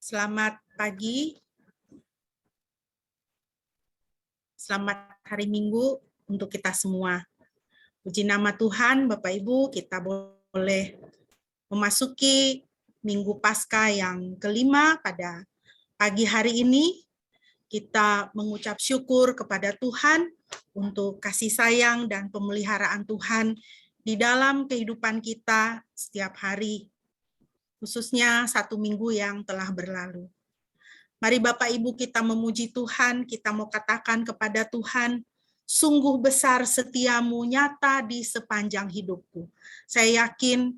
Selamat pagi, selamat hari Minggu untuk kita semua. Puji nama Tuhan, Bapak Ibu, kita boleh memasuki Minggu Paskah yang kelima pada pagi hari ini. Kita mengucap syukur kepada Tuhan untuk kasih sayang dan pemeliharaan Tuhan di dalam kehidupan kita setiap hari, khususnya satu minggu yang telah berlalu. Mari Bapak Ibu kita memuji Tuhan, kita mau katakan kepada Tuhan, sungguh besar setiamu nyata di sepanjang hidupku. Saya yakin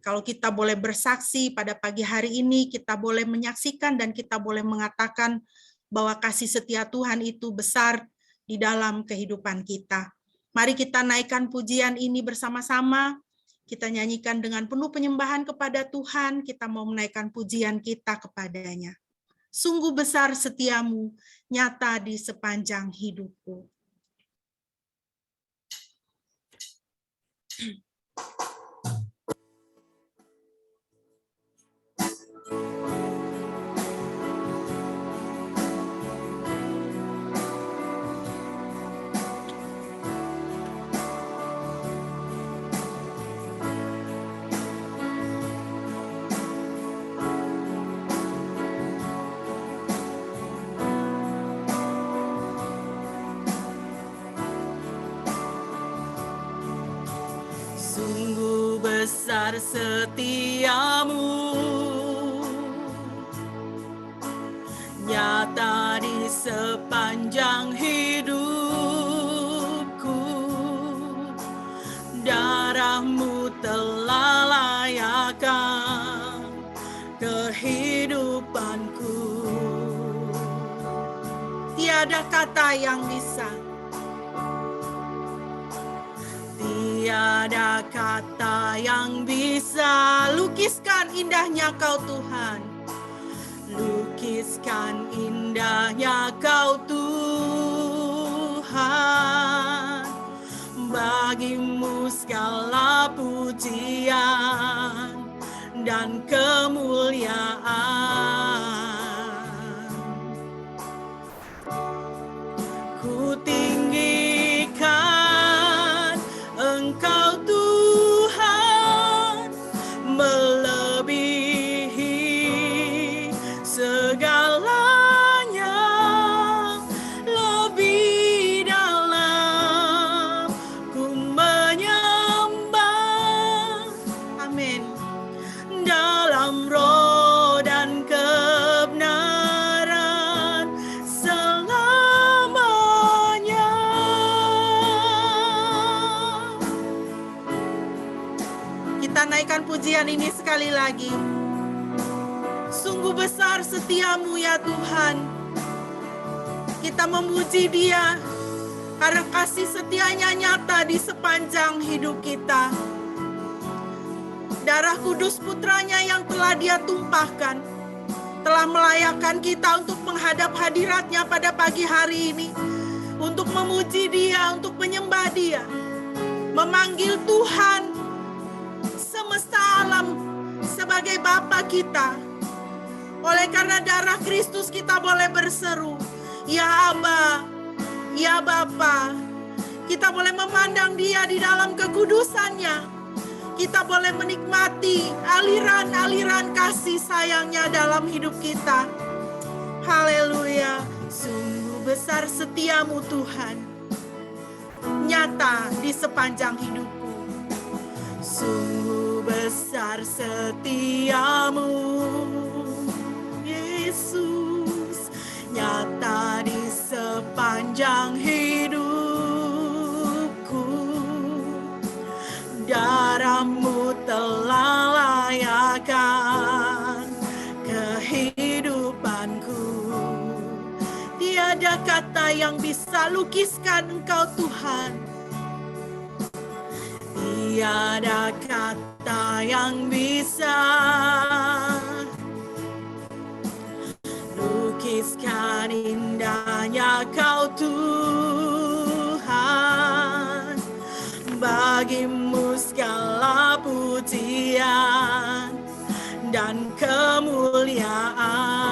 kalau kita boleh bersaksi pada pagi hari ini, kita boleh menyaksikan dan kita boleh mengatakan bahwa kasih setia Tuhan itu besar di dalam kehidupan kita. Mari kita naikkan pujian ini bersama-sama, kita nyanyikan dengan penuh penyembahan kepada Tuhan, kita mau menaikkan pujian kita kepadanya. Sungguh besar setiamu, nyata di sepanjang hidupku. Besar setiamu, nyata di sepanjang hidupku. Darahmu telah layakkan kehidupanku. Tiada kata yang bisa, tiada kata yang bisa lukiskan indahnya Kau Tuhan. Lukiskan indahnya Kau Tuhan. Bagimu segala pujian dan kemuliaan. Ku tinggikan Engkau Tuhan, melebihi segalanya, lebih dalam ku menyembah, amin, dalam roh dan kebenaran selamanya. Kita naikkan pujian ini sekali lagi. Sungguh besar setiamu ya Tuhan. Kita memuji Dia karena kasih setianya nyata di sepanjang hidup kita. Darah kudus putranya yang telah Dia tumpahkan telah melayakkan kita untuk menghadap hadiratnya pada pagi hari ini, untuk memuji Dia, untuk menyembah Dia, memanggil Tuhan semesta alam sebagai Bapa kita. Oleh karena darah Kristus kita boleh berseru, ya Aba, ya Bapa. Kita boleh memandang Dia di dalam kekudusannya. Kita boleh menikmati aliran-aliran kasih sayangnya dalam hidup kita. Haleluya. Sungguh besar setiamu Tuhan, nyata di sepanjang hidupku. Sungguh besar setiamu Yesus, nyata di sepanjang hidupku. Darahmu telah layakkan kehidupanku. Tiada kata yang bisa lukiskan Engkau Tuhan. Tiada kata yang bisa lukiskan indahnya Kau Tuhan. Bagimu segala pujian dan kemuliaan.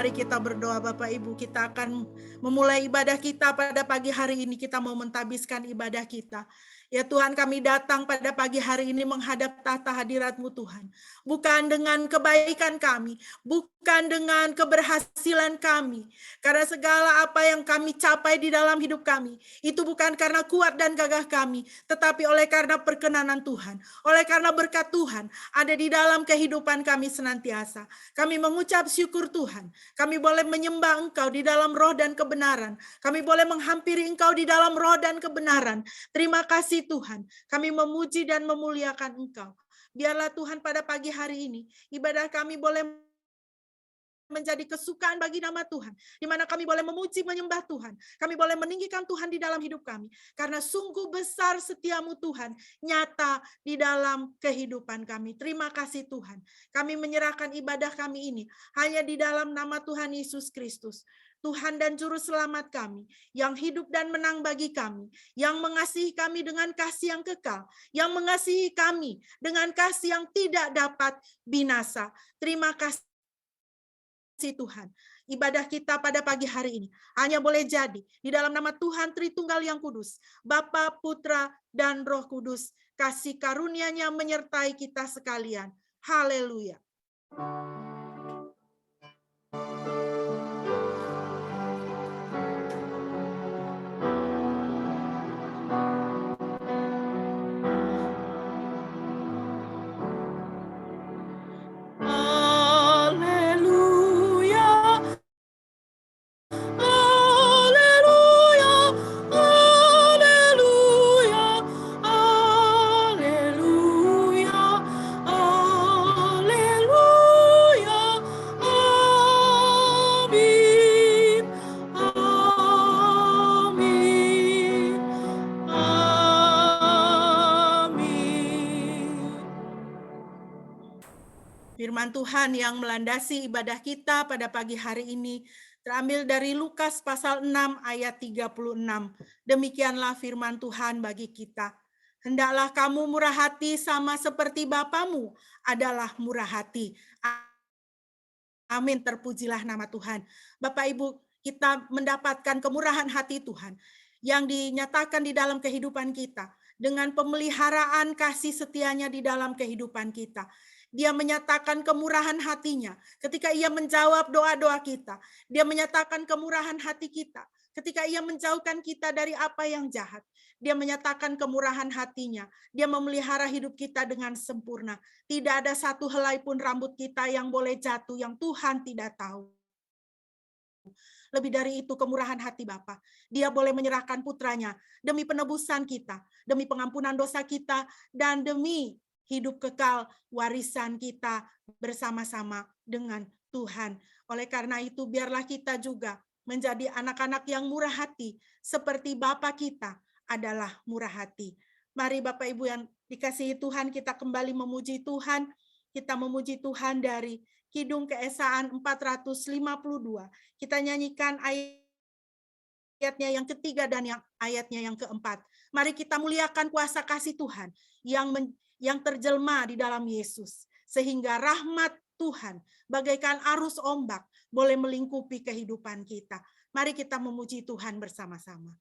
Mari kita berdoa Bapak Ibu, kita akan memulai ibadah kita pada pagi hari ini, kita mau mentabiskan ibadah kita. Ya Tuhan, kami datang pada pagi hari ini menghadap tahta hadirat-Mu Tuhan. Bukan dengan kebaikan kami, bukan dengan keberhasilan kami. Karena segala apa yang kami capai di dalam hidup kami, itu bukan karena kuat dan gagah kami, tetapi oleh karena perkenanan Tuhan. Oleh karena berkat Tuhan ada di dalam kehidupan kami senantiasa. Kami mengucap syukur Tuhan. Kami boleh menyembah Engkau di dalam roh dan kebenaran. Kami boleh menghampiri Engkau di dalam roh dan kebenaran. Terima kasih Tuhan. Kami memuji dan memuliakan Engkau. Biarlah Tuhan pada pagi hari ini, ibadah kami boleh menjadi kesukaan bagi nama Tuhan, di mana kami boleh memuji menyembah Tuhan. Kami boleh meninggikan Tuhan di dalam hidup kami, karena sungguh besar setiamu Tuhan, nyata di dalam kehidupan kami. Terima kasih Tuhan. Kami menyerahkan ibadah kami ini hanya di dalam nama Tuhan Yesus Kristus, Tuhan dan Juru Selamat kami, yang hidup dan menang bagi kami, yang mengasihi kami dengan kasih yang kekal, yang mengasihi kami dengan kasih yang tidak dapat binasa. Terima kasih Tuhan. Ibadah kita pada pagi hari ini hanya boleh jadi di dalam nama Tuhan Tritunggal yang Kudus, Bapa, Putra, dan Roh Kudus. Kasih karunia-Nya menyertai kita sekalian. Haleluya. Firman Tuhan yang melandasi ibadah kita pada pagi hari ini terambil dari Lukas pasal 6 ayat 36. Demikianlah firman Tuhan bagi kita. Hendaklah kamu murah hati sama seperti Bapamu adalah murah hati. Amin, terpujilah nama Tuhan. Bapak Ibu, kita mendapatkan kemurahan hati Tuhan yang dinyatakan di dalam kehidupan kita dengan pemeliharaan kasih setianya di dalam kehidupan kita. Dia menyatakan kemurahan hatinya ketika ia menjawab doa-doa kita. Dia menyatakan kemurahan hati kita ketika ia menjauhkan kita dari apa yang jahat. Dia menyatakan kemurahan hatinya. Dia memelihara hidup kita dengan sempurna. Tidak ada satu helai pun rambut kita yang boleh jatuh yang Tuhan tidak tahu. Lebih dari itu kemurahan hati Bapa. Dia boleh menyerahkan putranya demi penebusan kita, demi pengampunan dosa kita, dan demi hidup kekal warisan kita bersama-sama dengan Tuhan. Oleh karena itu biarlah kita juga menjadi anak-anak yang murah hati seperti Bapa kita adalah murah hati. Mari Bapak Ibu yang dikasihi Tuhan, kita kembali memuji Tuhan. Kita memuji Tuhan dari Kidung Keesaan 452. Kita nyanyikan ayatnya yang ketiga dan ayatnya yang keempat. Mari kita muliakan kuasa kasih Tuhan yang terjelma di dalam Yesus, sehingga rahmat Tuhan bagaikan arus ombak boleh melingkupi kehidupan kita. Mari kita memuji Tuhan bersama-sama.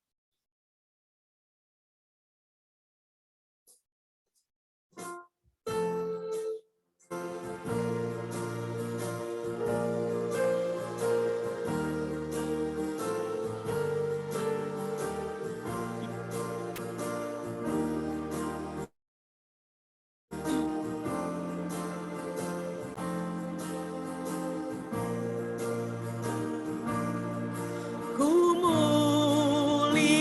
Ku muliakan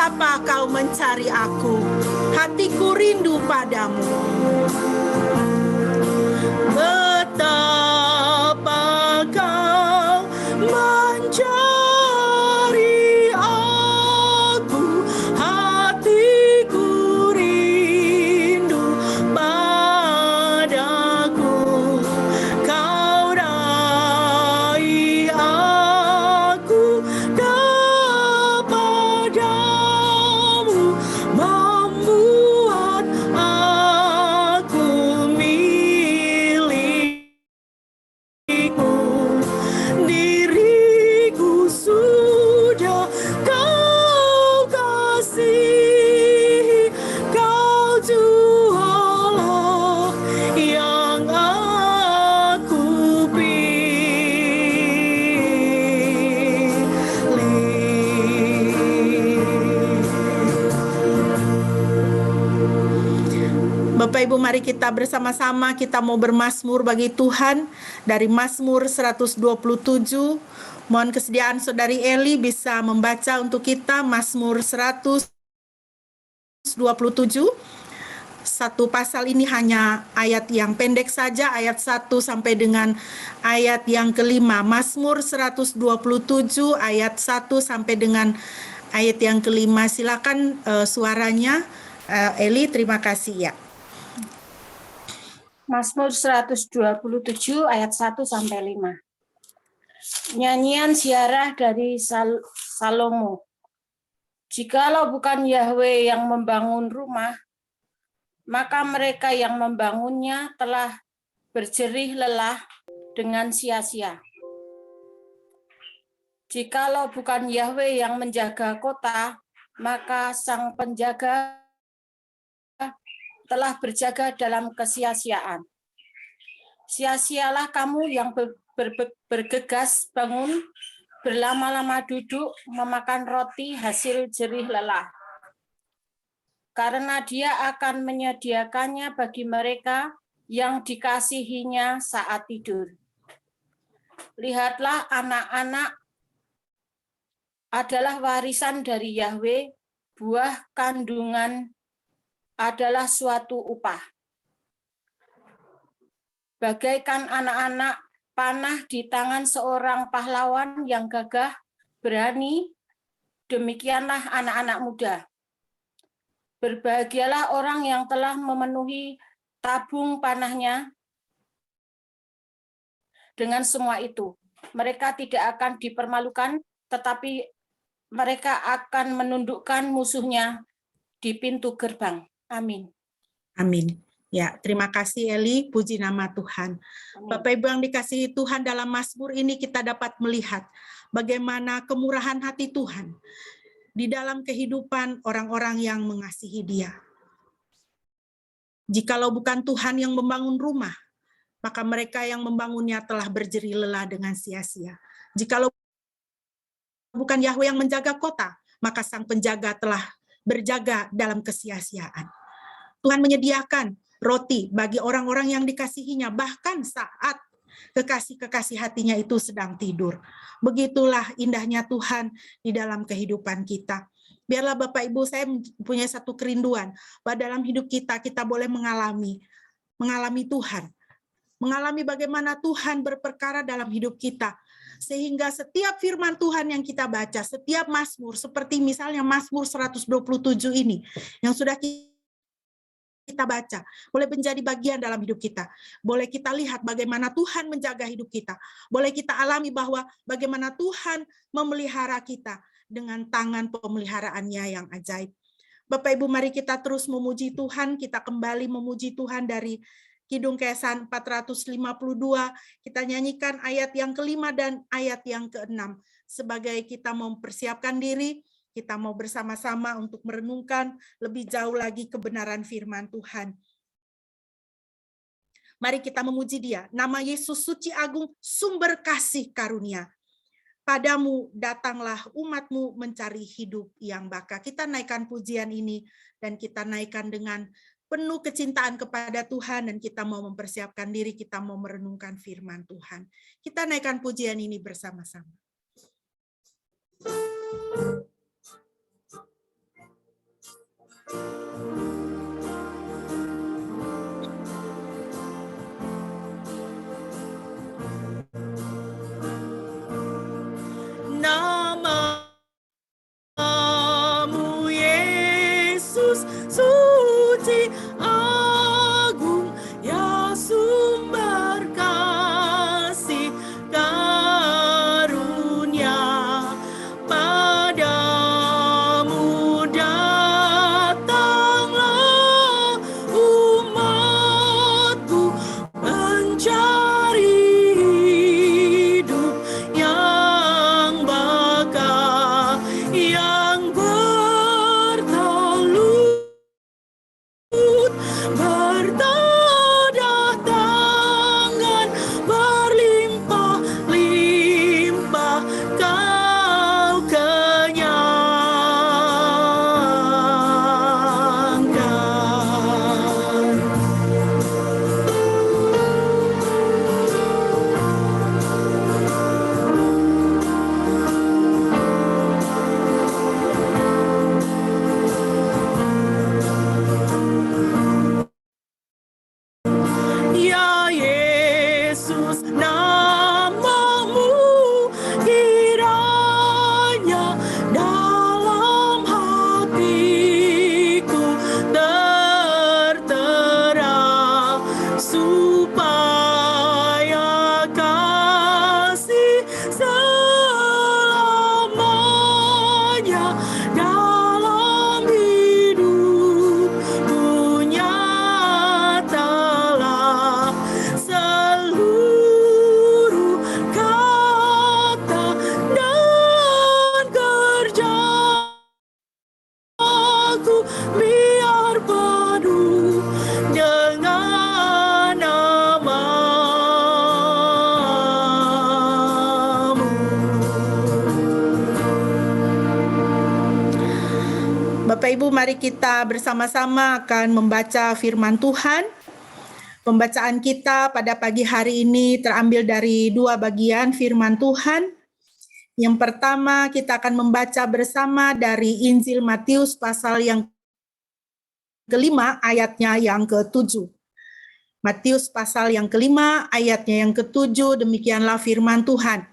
betapa kau mencari aku, hatiku rindu padamu. Betapa kau mencari aku, hatiku rindu padaku. Kau raih aku kepadamu, membuat aku milikmu. Diriku sudah kau kasihi, kau jualah yang aku pilih. Bapak Ibu, mari kita bersama-sama kita mau bermazmur bagi Tuhan dari Mazmur 127. Mohon kesediaan Saudari Eli bisa membaca untuk kita Mazmur 127. Satu pasal ini hanya ayat yang pendek saja, ayat 1 sampai dengan ayat yang kelima. Mazmur 127 ayat 1 sampai dengan ayat yang kelima. Silakan suaranya Eli, terima kasih ya. Mazmur 127 ayat 1 sampai 5. Nyanyian ziarah dari Salomo. Jikalau bukan Yahwe yang membangun rumah, maka mereka yang membangunnya telah berjerih lelah dengan sia-sia. Jikalau bukan Yahwe yang menjaga kota, maka sang penjaga telah berjaga dalam kesia-siaan. Sia-sialah kamu yang bergegas bangun, berlama-lama duduk, memakan roti hasil jerih lelah. Karena Dia akan menyediakannya bagi mereka yang dikasihinya saat tidur. Lihatlah, anak-anak adalah warisan dari Yahwe, buah kandungan adalah suatu upah. Bagaikan anak-anak panah di tangan seorang pahlawan yang gagah, berani, demikianlah anak-anak muda. Berbahagialah orang yang telah memenuhi tabung panahnya. Dengan semua itu, mereka tidak akan dipermalukan, tetapi mereka akan menundukkan musuhnya di pintu gerbang. Amin. Amin. Ya, terima kasih Eli, puji nama Tuhan. Amin. Bapak Ibu yang dikasihi Tuhan, dalam Mazmur ini kita dapat melihat bagaimana kemurahan hati Tuhan di dalam kehidupan orang-orang yang mengasihi Dia. Jikalau bukan Tuhan yang membangun rumah, maka mereka yang membangunnya telah berjerih lelah dengan sia-sia. Jikalau bukan Yahwe yang menjaga kota, maka sang penjaga telah berjaga dalam kesia-siaan. Tuhan menyediakan roti bagi orang-orang yang dikasihinya, bahkan saat kekasih-kekasih hatinya itu sedang tidur. Begitulah indahnya Tuhan di dalam kehidupan kita. Biarlah Bapak Ibu, saya punya satu kerinduan, bahwa dalam hidup kita, kita boleh mengalami Tuhan. Mengalami bagaimana Tuhan berperkara dalam hidup kita. Sehingga setiap firman Tuhan yang kita baca, setiap Mazmur, seperti misalnya Mazmur 127 ini, yang sudah kita baca, boleh menjadi bagian dalam hidup kita. Boleh kita lihat bagaimana Tuhan menjaga hidup kita. Boleh kita alami bahwa bagaimana Tuhan memelihara kita dengan tangan pemeliharaannya yang ajaib. Bapak Ibu, mari kita terus memuji Tuhan. Kita kembali memuji Tuhan dari Kidung Kesan 452. Kita nyanyikan ayat yang kelima dan ayat yang keenam. Sebagai kita mempersiapkan diri, kita mau bersama-sama untuk merenungkan lebih jauh lagi kebenaran firman Tuhan. Mari kita memuji Dia. Nama Yesus suci agung, sumber kasih karunia. Padamu datanglah umatmu mencari hidup yang baka. Kita naikkan pujian ini dan kita naikkan dengan penuh kecintaan kepada Tuhan, dan kita mau mempersiapkan diri, kita mau merenungkan firman Tuhan. Kita naikkan pujian ini bersama-sama. Bapak Ibu, mari kita bersama-sama akan membaca firman Tuhan. Pembacaan kita pada pagi hari ini terambil dari dua bagian firman Tuhan. Yang pertama, kita akan membaca bersama dari Injil Matius pasal yang kelima, ayatnya yang ke-7. Matius pasal yang kelima, ayatnya yang ke-7, demikianlah firman Tuhan.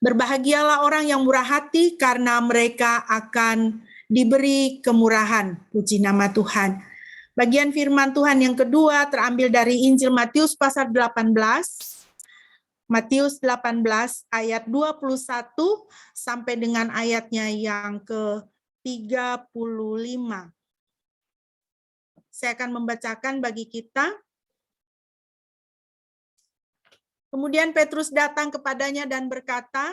Berbahagialah orang yang murah hati, karena mereka akan diberi kemurahan. Puji nama Tuhan. Bagian firman Tuhan yang kedua terambil dari Injil Matius pasal 18. Matius 18 ayat 21 sampai dengan ayatnya yang ke-35. Saya akan membacakan bagi kita. Kemudian Petrus datang kepadanya dan berkata,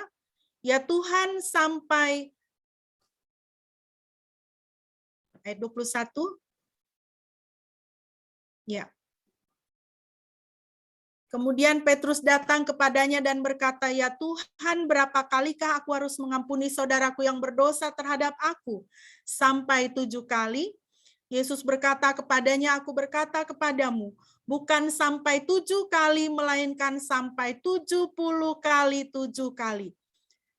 "Ya Tuhan, sampai..." Ayat 21. Ya. Kemudian Petrus datang kepadanya dan berkata, "Ya Tuhan, berapa kalikah aku harus mengampuni saudaraku yang berdosa terhadap aku? Sampai 7 kali?" Yesus berkata kepadanya, "Aku berkata kepadamu, bukan sampai 7 kali, melainkan sampai 70 kali 7 kali.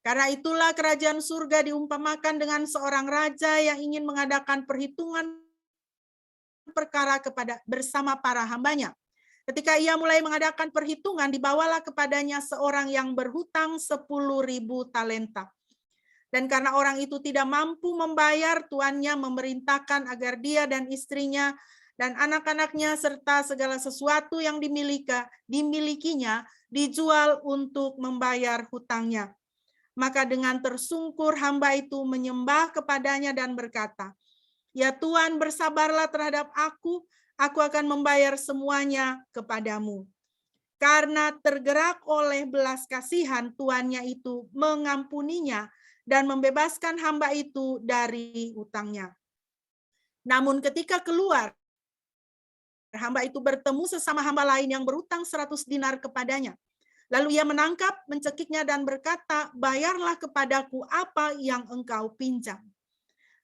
Karena itulah kerajaan surga diumpamakan dengan seorang raja yang ingin mengadakan perhitungan perkara bersama para hambanya. Ketika ia mulai mengadakan perhitungan, dibawalah kepadanya seorang yang berhutang 10.000 talenta. Dan karena orang itu tidak mampu membayar, tuannya memerintahkan agar dia dan istrinya dan anak-anaknya serta segala sesuatu yang dimilikinya dijual untuk membayar hutangnya. Maka dengan tersungkur hamba itu menyembah kepadanya dan berkata, 'Ya Tuan, bersabarlah terhadap aku akan membayar semuanya kepadamu.' Karena tergerak oleh belas kasihan, tuannya itu mengampuninya dan membebaskan hamba itu dari hutangnya. Namun ketika keluar, hamba itu bertemu sesama hamba lain yang berhutang 100 dinar kepadanya. Lalu ia menangkap, mencekiknya dan berkata, 'Bayarlah kepadaku apa yang engkau pinjam.'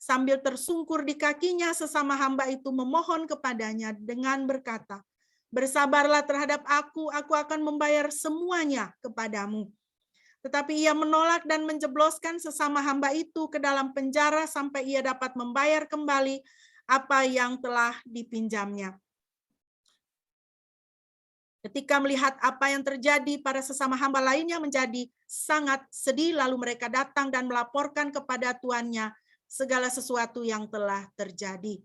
Sambil tersungkur di kakinya, sesama hamba itu memohon kepadanya dengan berkata, 'Bersabarlah terhadap aku akan membayar semuanya kepadamu.' Tetapi ia menolak dan menjebloskan sesama hamba itu ke dalam penjara sampai ia dapat membayar kembali apa yang telah dipinjamnya. Ketika melihat apa yang terjadi pada sesama hamba lainnya menjadi sangat sedih, lalu mereka datang dan melaporkan kepada tuannya segala sesuatu yang telah terjadi.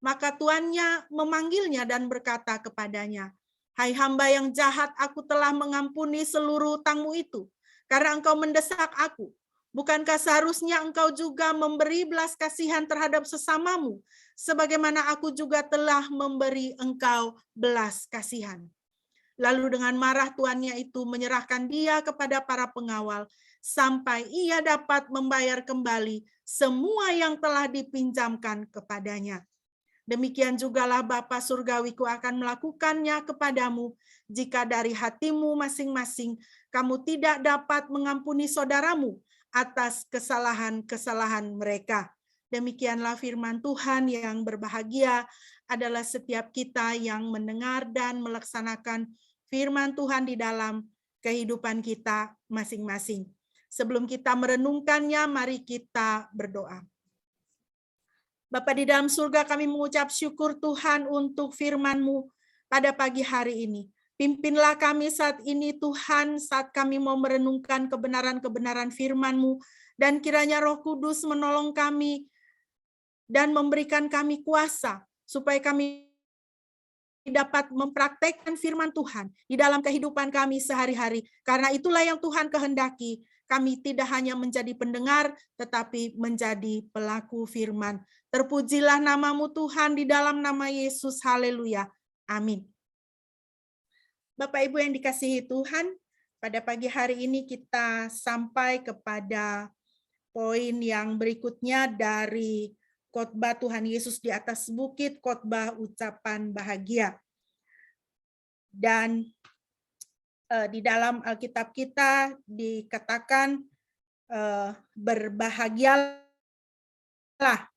Maka tuannya memanggilnya dan berkata kepadanya, 'Hai hamba yang jahat, aku telah mengampuni seluruh hutangmu itu, karena engkau mendesak aku. Bukankah seharusnya engkau juga memberi belas kasihan terhadap sesamamu, sebagaimana aku juga telah memberi engkau belas kasihan?' Lalu dengan marah tuannya itu menyerahkan dia kepada para pengawal, sampai ia dapat membayar kembali semua yang telah dipinjamkan kepadanya. Demikian jugalah Bapa Surgawiku akan melakukannya kepadamu, jika dari hatimu masing-masing kamu tidak dapat mengampuni saudaramu atas kesalahan-kesalahan mereka." Demikianlah firman Tuhan. Yang berbahagia adalah setiap kita yang mendengar dan melaksanakan firman Tuhan di dalam kehidupan kita masing-masing. Sebelum kita merenungkannya, mari kita berdoa. Bapa di dalam surga, kami mengucap syukur Tuhan untuk firman-Mu pada pagi hari ini. Pimpinlah kami saat ini Tuhan, saat kami mau merenungkan kebenaran-kebenaran firman-Mu, dan kiranya Roh Kudus menolong kami dan memberikan kami kuasa, supaya kami dapat mempraktekkan firman Tuhan di dalam kehidupan kami sehari-hari. Karena itulah yang Tuhan kehendaki. Kami tidak hanya menjadi pendengar, tetapi menjadi pelaku firman. Terpujilah nama-Mu Tuhan, di dalam nama Yesus. Haleluya. Amin. Bapak Ibu yang dikasihi Tuhan, pada pagi hari ini kita sampai kepada poin yang berikutnya dari khotbah Tuhan Yesus di atas bukit, khotbah ucapan bahagia. Dan di dalam Alkitab kita dikatakan berbahagialah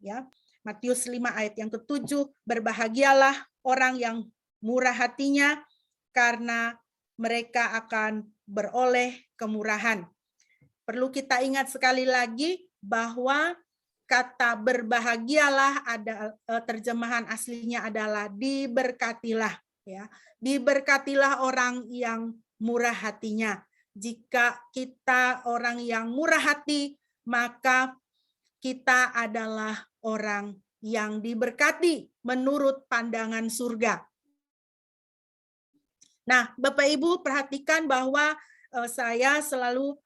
ya. Matius 5 ayat yang ke-7, berbahagialah orang yang murah hatinya karena mereka akan beroleh kemurahan. Perlu kita ingat sekali lagi bahwa kata berbahagialah ada terjemahan aslinya adalah diberkatilah, ya. Diberkatilah orang yang murah hatinya. Jika kita orang yang murah hati, maka kita adalah orang yang diberkati menurut pandangan surga. Nah, Bapak Ibu perhatikan bahwa saya selalu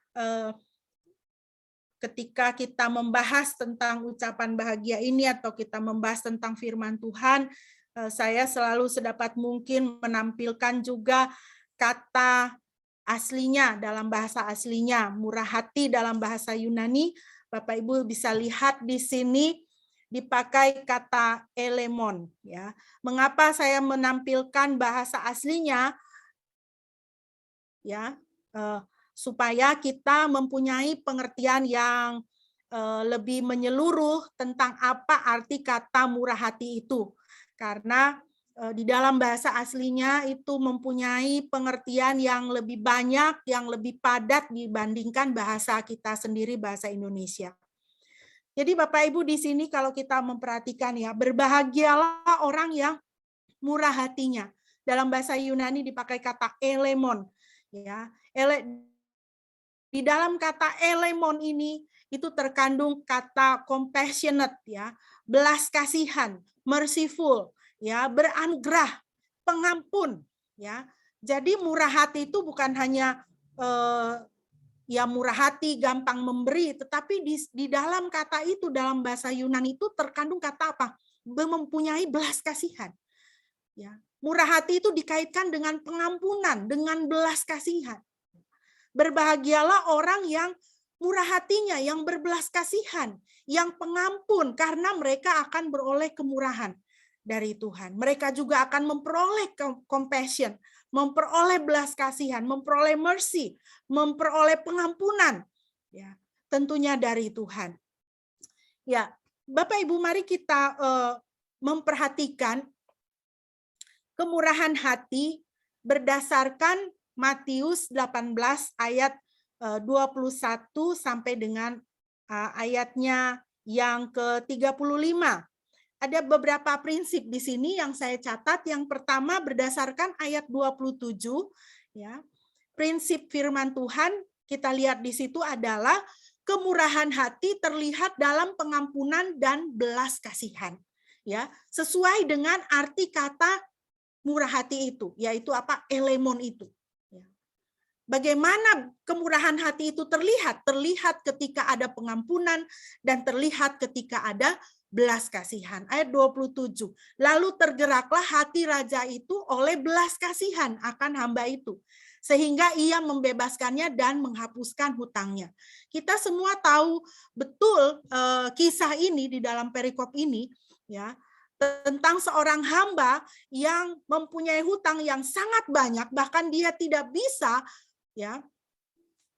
ketika kita membahas tentang ucapan bahagia ini atau kita membahas tentang firman Tuhan, saya selalu sedapat mungkin menampilkan juga kata aslinya dalam bahasa aslinya, murah hati dalam bahasa Yunani. Bapak Ibu bisa lihat di sini dipakai kata elemon, ya. Mengapa saya menampilkan bahasa aslinya? Ya, supaya kita mempunyai pengertian yang lebih menyeluruh tentang apa arti kata murah hati itu. Karena di dalam bahasa aslinya itu mempunyai pengertian yang lebih banyak, yang lebih padat dibandingkan bahasa kita sendiri, bahasa Indonesia. Jadi Bapak Ibu di sini kalau kita memperhatikan ya, berbahagialah orang yang murah hatinya. Dalam bahasa Yunani dipakai kata elemon. Ya, di dalam kata elemon ini itu terkandung kata compassionate, ya, belas kasihan, merciful, ya, beranugerah, pengampun, ya. Jadi murah hati itu bukan hanya ya murah hati, gampang memberi, tetapi di dalam kata itu dalam bahasa Yunani itu terkandung kata apa? Mempunyai belas kasihan. Ya, murah hati itu dikaitkan dengan pengampunan, dengan belas kasihan. Berbahagialah orang yang murah hatinya, yang berbelas kasihan, yang pengampun, karena mereka akan beroleh kemurahan dari Tuhan. Mereka juga akan memperoleh compassion, memperoleh belas kasihan, memperoleh mercy, memperoleh pengampunan, ya, tentunya dari Tuhan. Ya, Bapak Ibu, mari kita memperhatikan kemurahan hati berdasarkan Matius 18 ayat 21 sampai dengan ayatnya yang ke-35. Ada beberapa prinsip di sini yang saya catat. Yang pertama berdasarkan ayat 27, ya. Prinsip firman Tuhan kita lihat di situ adalah kemurahan hati terlihat dalam pengampunan dan belas kasihan, ya. Sesuai dengan arti kata murah hati itu, yaitu apa? Elemon itu. Bagaimana kemurahan hati itu terlihat? Terlihat ketika ada pengampunan dan terlihat ketika ada belas kasihan. Ayat 27. Lalu tergeraklah hati raja itu oleh belas kasihan akan hamba itu, sehingga ia membebaskannya dan menghapuskan hutangnya. Kita semua tahu betul kisah ini di dalam perikop ini, ya, tentang seorang hamba yang mempunyai hutang yang sangat banyak, bahkan dia tidak bisa, ya,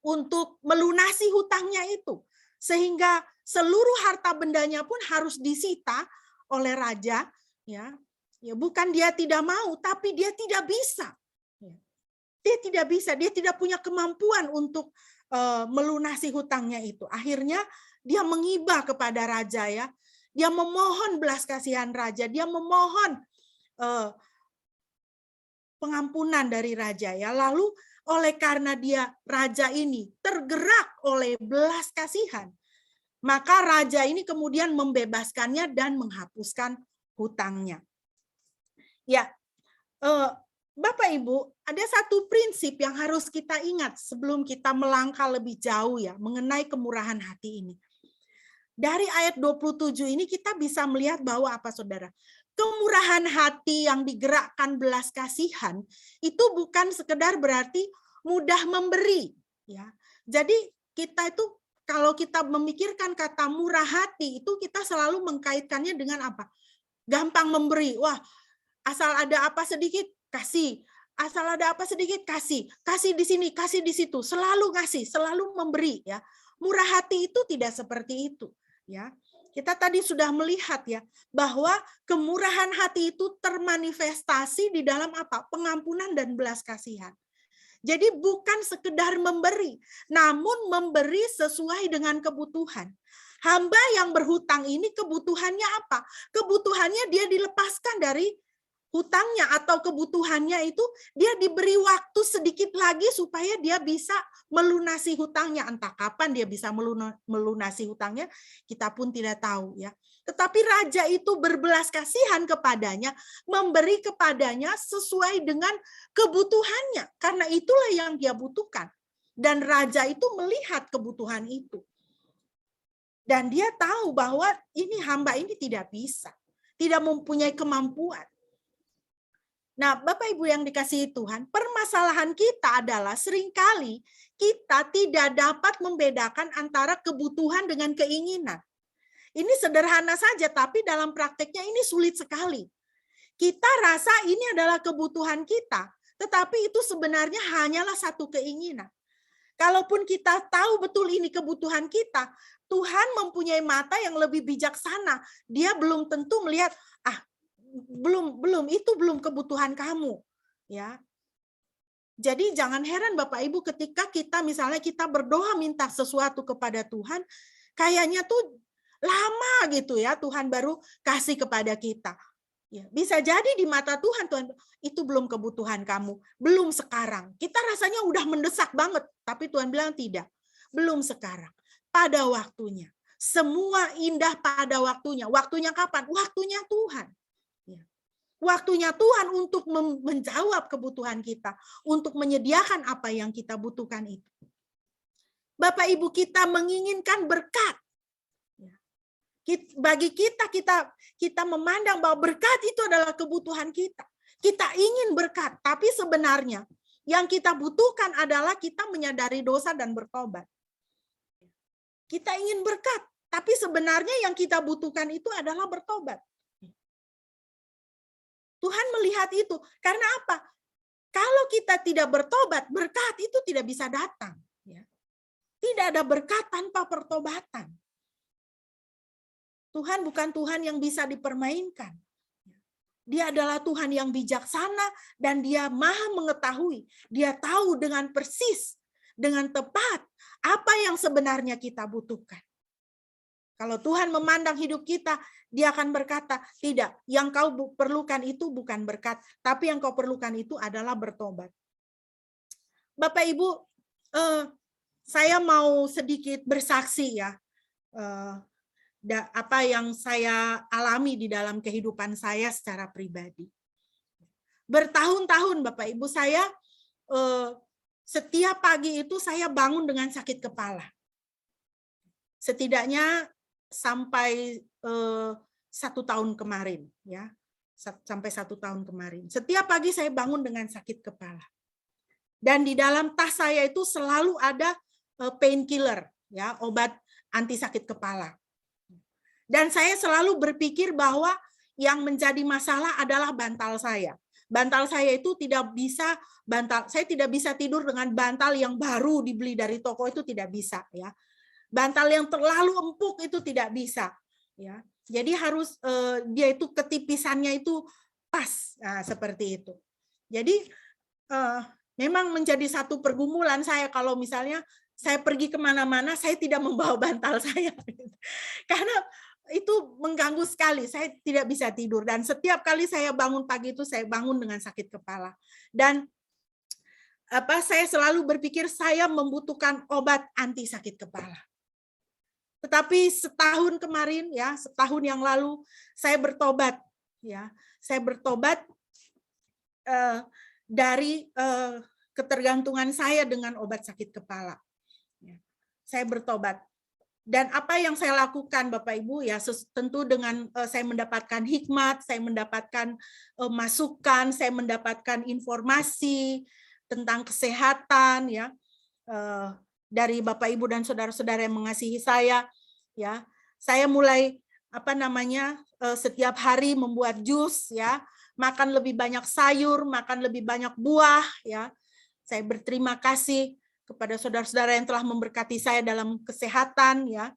untuk melunasi hutangnya itu, sehingga seluruh harta bendanya pun harus disita oleh raja, ya. Ya, bukan dia tidak mau, tapi dia tidak bisa. Dia tidak bisa, dia tidak punya kemampuan untuk melunasi hutangnya itu. Akhirnya dia mengibah kepada raja, ya. Dia memohon belas kasihan raja, dia memohon pengampunan dari raja, ya. Lalu oleh karena dia raja ini tergerak oleh belas kasihan, maka raja ini kemudian membebaskannya dan menghapuskan hutangnya. Ya, Bapak Ibu, ada satu prinsip yang harus kita ingat sebelum kita melangkah lebih jauh, ya, mengenai kemurahan hati ini. Dari ayat 27 ini kita bisa melihat bahwa apa, Saudara? Kemurahan hati yang digerakkan belas kasihan itu bukan sekedar berarti mudah memberi, ya. Jadi kita itu kalau kita memikirkan kata murah hati itu kita selalu mengkaitkannya dengan apa? Gampang memberi. Wah, asal ada apa sedikit kasih, asal ada apa sedikit kasih di sini, kasih di situ, selalu kasih, selalu memberi, ya. Murah hati itu tidak seperti itu, ya. Kita tadi sudah melihat ya, bahwa kemurahan hati itu termanifestasi di dalam apa? Pengampunan dan belas kasihan. Jadi bukan sekedar memberi, namun memberi sesuai dengan kebutuhan. Hamba yang berhutang ini kebutuhannya apa? Kebutuhannya dia dilepaskan dari hutangnya, atau kebutuhannya itu dia diberi waktu sedikit lagi supaya dia bisa melunasi hutangnya. Entah kapan dia bisa melunasi hutangnya, kita pun tidak tahu ya. Tetapi raja itu berbelas kasihan kepadanya, memberi kepadanya sesuai dengan kebutuhannya, karena itulah yang dia butuhkan. Dan raja itu melihat kebutuhan itu. Dan dia tahu bahwa ini hamba ini tidak bisa, tidak mempunyai kemampuan. Nah, Bapak Ibu yang dikasihi Tuhan, permasalahan kita adalah seringkali kita tidak dapat membedakan antara kebutuhan dengan keinginan. Ini sederhana saja, tapi dalam prakteknya ini sulit sekali. Kita rasa ini adalah kebutuhan kita, tetapi itu sebenarnya hanyalah satu keinginan. Kalaupun kita tahu betul ini kebutuhan kita, Tuhan mempunyai mata yang lebih bijaksana. Dia belum tentu melihat, belum itu belum kebutuhan kamu, ya. Jadi jangan heran Bapak Ibu ketika kita misalnya kita berdoa minta sesuatu kepada Tuhan, kayaknya tuh lama gitu ya Tuhan baru kasih kepada kita. Ya, bisa jadi di mata Tuhan, itu belum kebutuhan kamu, belum sekarang. Kita rasanya udah mendesak banget, tapi Tuhan bilang tidak, belum sekarang. Pada waktunya. Semua indah pada waktunya. Waktunya kapan? Waktunya Tuhan. Waktunya Tuhan untuk menjawab kebutuhan kita, untuk menyediakan apa yang kita butuhkan itu. Bapak Ibu kita menginginkan berkat. Bagi kita memandang bahwa berkat itu adalah kebutuhan kita. Kita ingin berkat, tapi sebenarnya yang kita butuhkan adalah kita menyadari dosa dan bertobat. Kita ingin berkat, tapi sebenarnya yang kita butuhkan itu adalah bertobat. Tuhan melihat itu. Karena apa? Kalau kita tidak bertobat, berkat itu tidak bisa datang. Tidak ada berkat tanpa pertobatan. Tuhan bukan Tuhan yang bisa dipermainkan. Dia adalah Tuhan yang bijaksana dan dia maha mengetahui. Dia tahu dengan persis, dengan tepat, apa yang sebenarnya kita butuhkan. Kalau Tuhan memandang hidup kita, dia akan berkata, tidak, yang kau perlukan itu bukan berkat, tapi yang kau perlukan itu adalah bertobat. Bapak Ibu, saya mau sedikit bersaksi ya, apa yang saya alami di dalam kehidupan saya secara pribadi. Bertahun-tahun Bapak Ibu, saya setiap pagi itu saya bangun dengan sakit kepala. Setidaknya sampai 1 tahun kemarin, ya, sampai 1 tahun kemarin. Setiap pagi saya bangun dengan sakit kepala. Dan di dalam tas saya itu selalu ada painkiller, ya, obat anti sakit kepala. Dan saya selalu berpikir bahwa yang menjadi masalah adalah bantal saya. Bantal saya itu tidak bisa saya tidak bisa tidur dengan bantal yang baru dibeli dari toko, itu tidak bisa, ya. Bantal yang terlalu empuk itu tidak bisa, ya. Jadi harus dia itu ketipisannya itu pas, nah, seperti itu. Jadi memang menjadi satu pergumulan saya kalau misalnya saya pergi kemana-mana, saya tidak membawa bantal saya, karena itu mengganggu sekali. Saya tidak bisa tidur dan setiap kali saya bangun pagi itu saya bangun dengan sakit kepala. Dan saya selalu berpikir saya membutuhkan obat anti sakit kepala. Tetapi setahun kemarin, ya, setahun yang lalu saya bertobat, ya, saya bertobat dari ketergantungan saya dengan obat sakit kepala. Ya, saya bertobat. Dan apa yang saya lakukan, Bapak Ibu, ya, tentu dengan saya mendapatkan hikmat, saya mendapatkan masukan, saya mendapatkan informasi tentang kesehatan, ya. Dari Bapak Ibu dan saudara-saudara yang mengasihi saya, ya, saya mulai setiap hari membuat jus, ya, makan lebih banyak sayur, makan lebih banyak buah, ya. Saya berterima kasih kepada saudara-saudara yang telah memberkati saya dalam kesehatan, ya.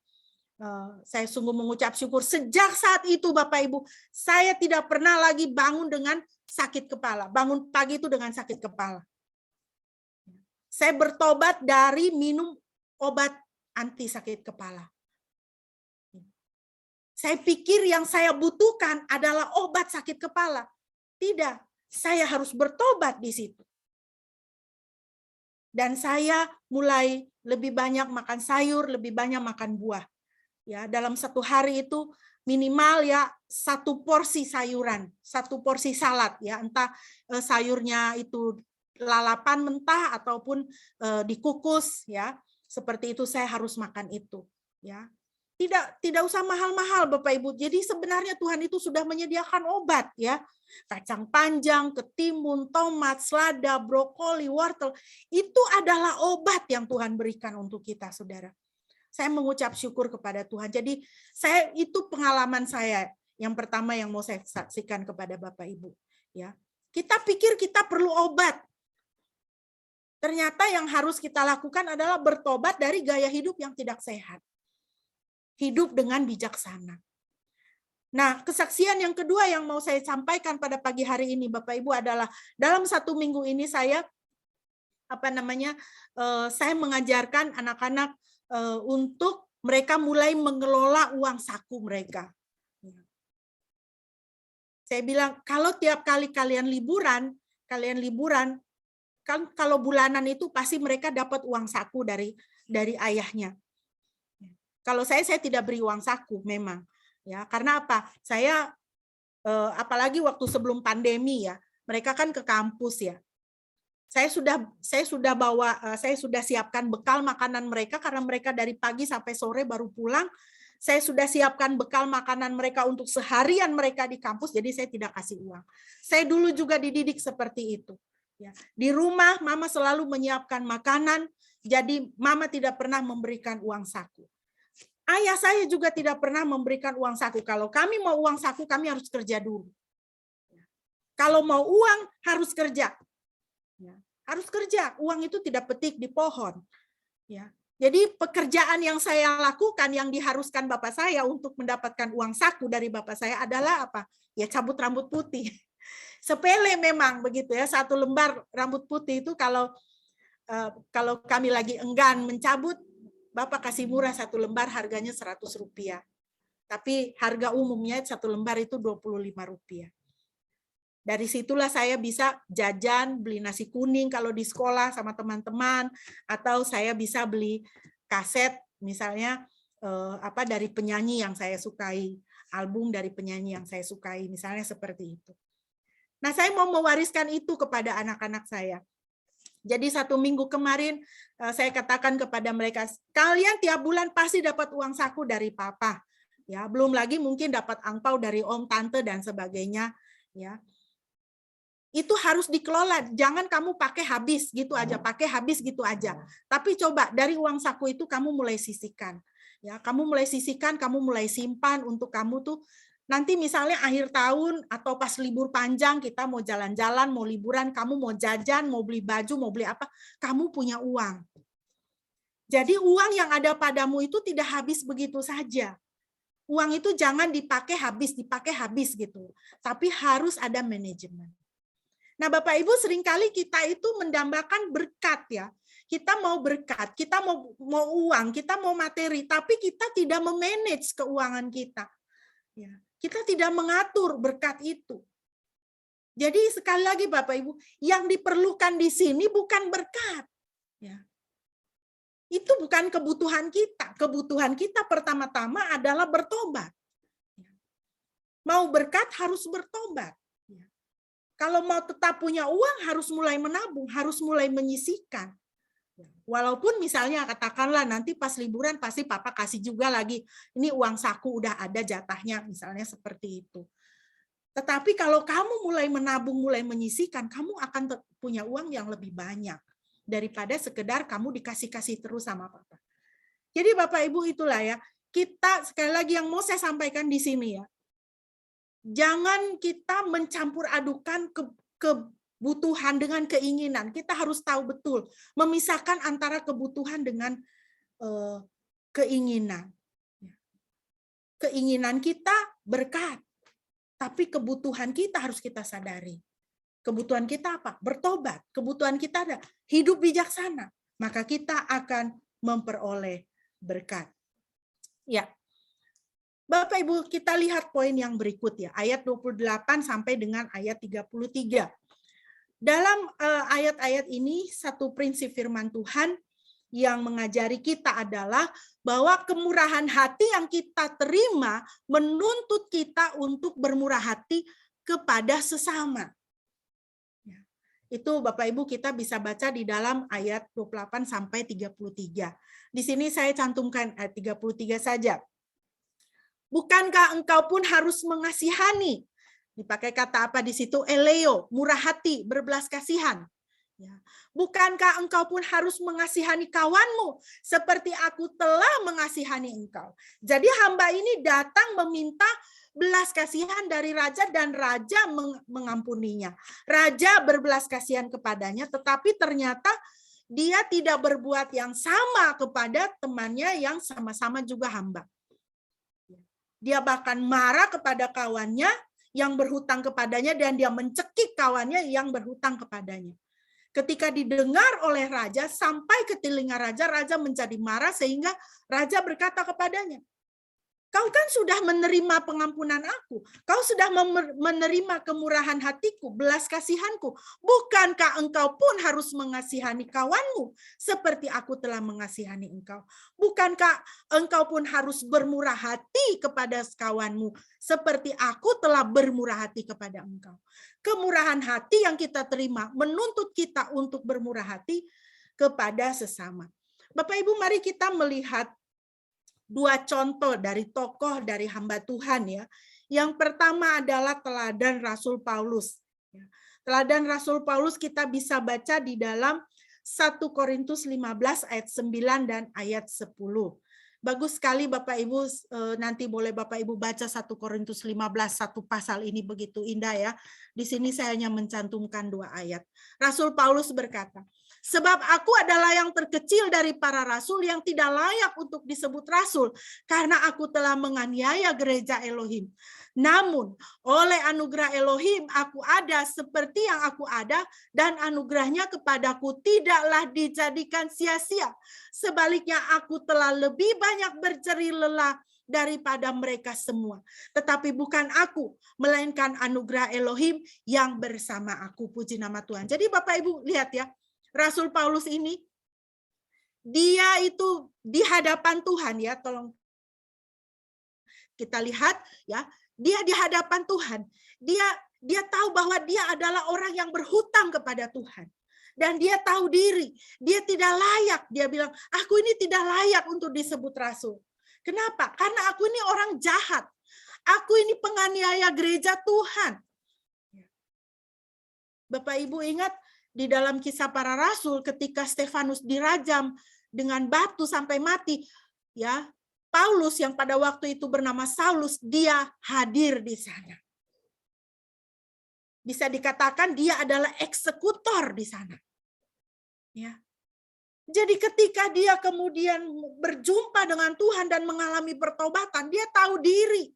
Saya sungguh mengucap syukur. Sejak saat itu Bapak Ibu, saya tidak pernah lagi bangun dengan sakit kepala. Bangun pagi itu dengan sakit kepala. Saya bertobat dari minum obat anti sakit kepala. Saya pikir yang saya butuhkan adalah obat sakit kepala. Tidak, saya harus bertobat di situ. Dan saya mulai lebih banyak makan sayur, lebih banyak makan buah. Ya, dalam satu hari itu minimal ya 1 porsi sayuran, 1 porsi salad ya, entah sayurnya itu lalapan mentah ataupun dikukus ya. Seperti itu saya harus makan itu ya. Tidak usah mahal-mahal Bapak Ibu. Jadi sebenarnya Tuhan itu sudah menyediakan obat ya. Kacang panjang, ketimun, tomat, selada, brokoli, wortel. Itu adalah obat yang Tuhan berikan untuk kita, Saudara. Saya mengucap syukur kepada Tuhan. Jadi itu pengalaman saya yang pertama yang mau saya saksikan kepada Bapak Ibu. Ya, kita pikir kita perlu obat. Ternyata yang harus kita lakukan adalah bertobat dari gaya hidup yang tidak sehat. Hidup dengan bijaksana. Nah, kesaksian yang kedua yang mau saya sampaikan pada pagi hari ini, Bapak Ibu, adalah dalam 1 minggu ini saya saya mengajarkan anak-anak untuk mereka mulai mengelola uang saku mereka. Saya bilang, kalau tiap kali kalian liburan, kan kalau bulanan itu pasti mereka dapat uang saku dari ayahnya. Kalau saya tidak beri uang saku memang. Ya, karena apa? Saya apalagi waktu sebelum pandemi ya, mereka kan ke kampus ya. Saya sudah siapkan bekal makanan mereka karena mereka dari pagi sampai sore baru pulang. Saya sudah siapkan bekal makanan mereka untuk seharian mereka di kampus, jadi saya tidak kasih uang. Saya dulu juga dididik seperti itu. Ya. Di rumah Mama selalu menyiapkan makanan, jadi Mama tidak pernah memberikan uang saku. Ayah saya juga tidak pernah memberikan uang saku. Kalau kami mau uang saku, kami harus kerja dulu. Kalau mau uang, harus kerja. Ya, harus kerja. Uang itu tidak petik di pohon. Ya. Jadi pekerjaan yang saya lakukan, yang diharuskan bapak saya untuk mendapatkan uang saku dari bapak saya adalah apa? Ya cabut rambut putih. Sepele memang begitu ya. 1 lembar rambut putih itu kalau kami lagi enggan mencabut, Bapak kasih murah 1 lembar harganya Rp100. Tapi harga umumnya 1 lembar itu Rp25. Dari situlah saya bisa jajan, beli nasi kuning kalau di sekolah sama teman-teman, atau saya bisa beli kaset misalnya dari penyanyi yang saya sukai, album dari penyanyi yang saya sukai, misalnya seperti itu. Nah, saya mau mewariskan itu kepada anak-anak saya. Jadi 1 minggu kemarin saya katakan kepada mereka, kalian tiap bulan pasti dapat uang saku dari papa. Ya, belum lagi mungkin dapat angpau dari om, tante dan sebagainya, ya. Itu harus dikelola, jangan kamu pakai habis gitu aja, Tapi coba dari uang saku itu kamu mulai sisihkan. Ya, kamu mulai sisihkan, kamu mulai simpan untuk kamu tuh nanti misalnya akhir tahun atau pas libur panjang kita mau jalan-jalan, mau liburan, kamu mau jajan, mau beli baju, mau beli apa, kamu punya uang. Jadi uang yang ada padamu itu tidak habis begitu saja. Uang itu jangan dipakai habis gitu. Tapi harus ada manajemen. Nah, Bapak Ibu, seringkali kita itu mendambakan berkat ya. Kita mau berkat, kita mau uang, kita mau materi, tapi kita tidak memanage keuangan kita. Ya. Kita tidak mengatur berkat itu. Jadi sekali lagi Bapak Ibu, yang diperlukan di sini bukan berkat. Ya. Itu bukan kebutuhan kita. Kebutuhan kita pertama-tama adalah bertobat. Ya. Mau berkat harus bertobat. Ya. Kalau mau tetap punya uang harus mulai menabung, harus mulai menyisihkan. Walaupun misalnya katakanlah nanti pas liburan pasti papa kasih juga lagi, ini uang saku udah ada jatahnya, misalnya seperti itu. Tetapi kalau kamu mulai menabung, mulai menyisihkan, kamu akan punya uang yang lebih banyak daripada sekedar kamu dikasih-kasih terus sama papa. Jadi Bapak Ibu itulah ya, kita sekali lagi yang mau saya sampaikan di sini ya, jangan kita mencampur adukan kebutuhan dengan keinginan. Kita harus tahu betul memisahkan antara kebutuhan dengan keinginan. keinginan kita berkat, tapi kebutuhan kita harus kita sadari. Kebutuhan kita apa? Bertobat. Kebutuhan kita ada hidup bijaksana. Maka kita akan memperoleh berkat. Ya. Bapak Ibu, kita lihat poin yang berikut ya, ayat 28 sampai dengan ayat 33. Dalam ayat-ayat ini satu prinsip firman Tuhan yang mengajari kita adalah bahwa kemurahan hati yang kita terima menuntut kita untuk bermurah hati kepada sesama. Itu Bapak Ibu kita bisa baca di dalam ayat 28 sampai 33. Di sini saya cantumkan ayat 33 saja. Bukankah engkau pun harus mengasihani? Dipakai kata apa di situ? Eleo, murah hati, berbelas kasihan. Ya. Bukankah engkau pun harus mengasihani kawanmu seperti aku telah mengasihani engkau? Jadi hamba ini datang meminta belas kasihan dari raja dan raja mengampuninya. Raja berbelas kasihan kepadanya, tetapi ternyata dia tidak berbuat yang sama kepada temannya yang sama-sama juga hamba. Dia bahkan marah kepada kawannya yang berhutang kepadanya dan dia mencekik kawannya yang berhutang kepadanya. Ketika didengar oleh raja, sampai ke telinga raja, raja menjadi marah sehingga raja berkata kepadanya, kau kan sudah menerima pengampunan aku, kau sudah menerima kemurahan hatiku, belas kasihanku. Bukankah engkau pun harus mengasihani kawanmu seperti aku telah mengasihani engkau? Bukankah engkau pun harus bermurah hati kepada kawanmu seperti aku telah bermurah hati kepada engkau? Kemurahan hati yang kita terima menuntut kita untuk bermurah hati kepada sesama. Bapak Ibu, mari kita melihat dua contoh dari tokoh dari hamba Tuhan ya. Yang pertama adalah teladan Rasul Paulus. Teladan Rasul Paulus kita bisa baca di dalam 1 Korintus 15 ayat 9 dan ayat 10. Bagus sekali Bapak Ibu, nanti boleh Bapak Ibu baca 1 Korintus 15, satu pasal ini begitu indah ya. Di sini saya hanya mencantumkan dua ayat. Rasul Paulus berkata, sebab aku adalah yang terkecil dari para rasul yang tidak layak untuk disebut rasul, karena aku telah menganiaya gereja Elohim. Namun oleh anugerah Elohim aku ada seperti yang aku ada, dan anugerahnya kepadaku tidaklah dijadikan sia-sia. Sebaliknya aku telah lebih banyak berjerih lelah daripada mereka semua. Tetapi bukan aku, melainkan anugerah Elohim yang bersama aku. Puji nama Tuhan. Jadi Bapak Ibu lihat ya, Rasul Paulus ini, dia itu di hadapan Tuhan ya, tolong kita lihat ya, dia di hadapan Tuhan. Dia tahu bahwa dia adalah orang yang berhutang kepada Tuhan. Dan dia tahu diri, dia tidak layak. Dia bilang, aku ini tidak layak untuk disebut rasul. Kenapa? Karena aku ini orang jahat. Aku ini penganiaya gereja Tuhan. Bapak Ibu ingat, di dalam Kisah Para Rasul ketika Stefanus dirajam dengan batu sampai mati, ya, Paulus yang pada waktu itu bernama Saulus, dia hadir di sana. Bisa dikatakan dia adalah eksekutor di sana. Ya. Jadi ketika dia kemudian berjumpa dengan Tuhan dan mengalami pertobatan, dia tahu diri.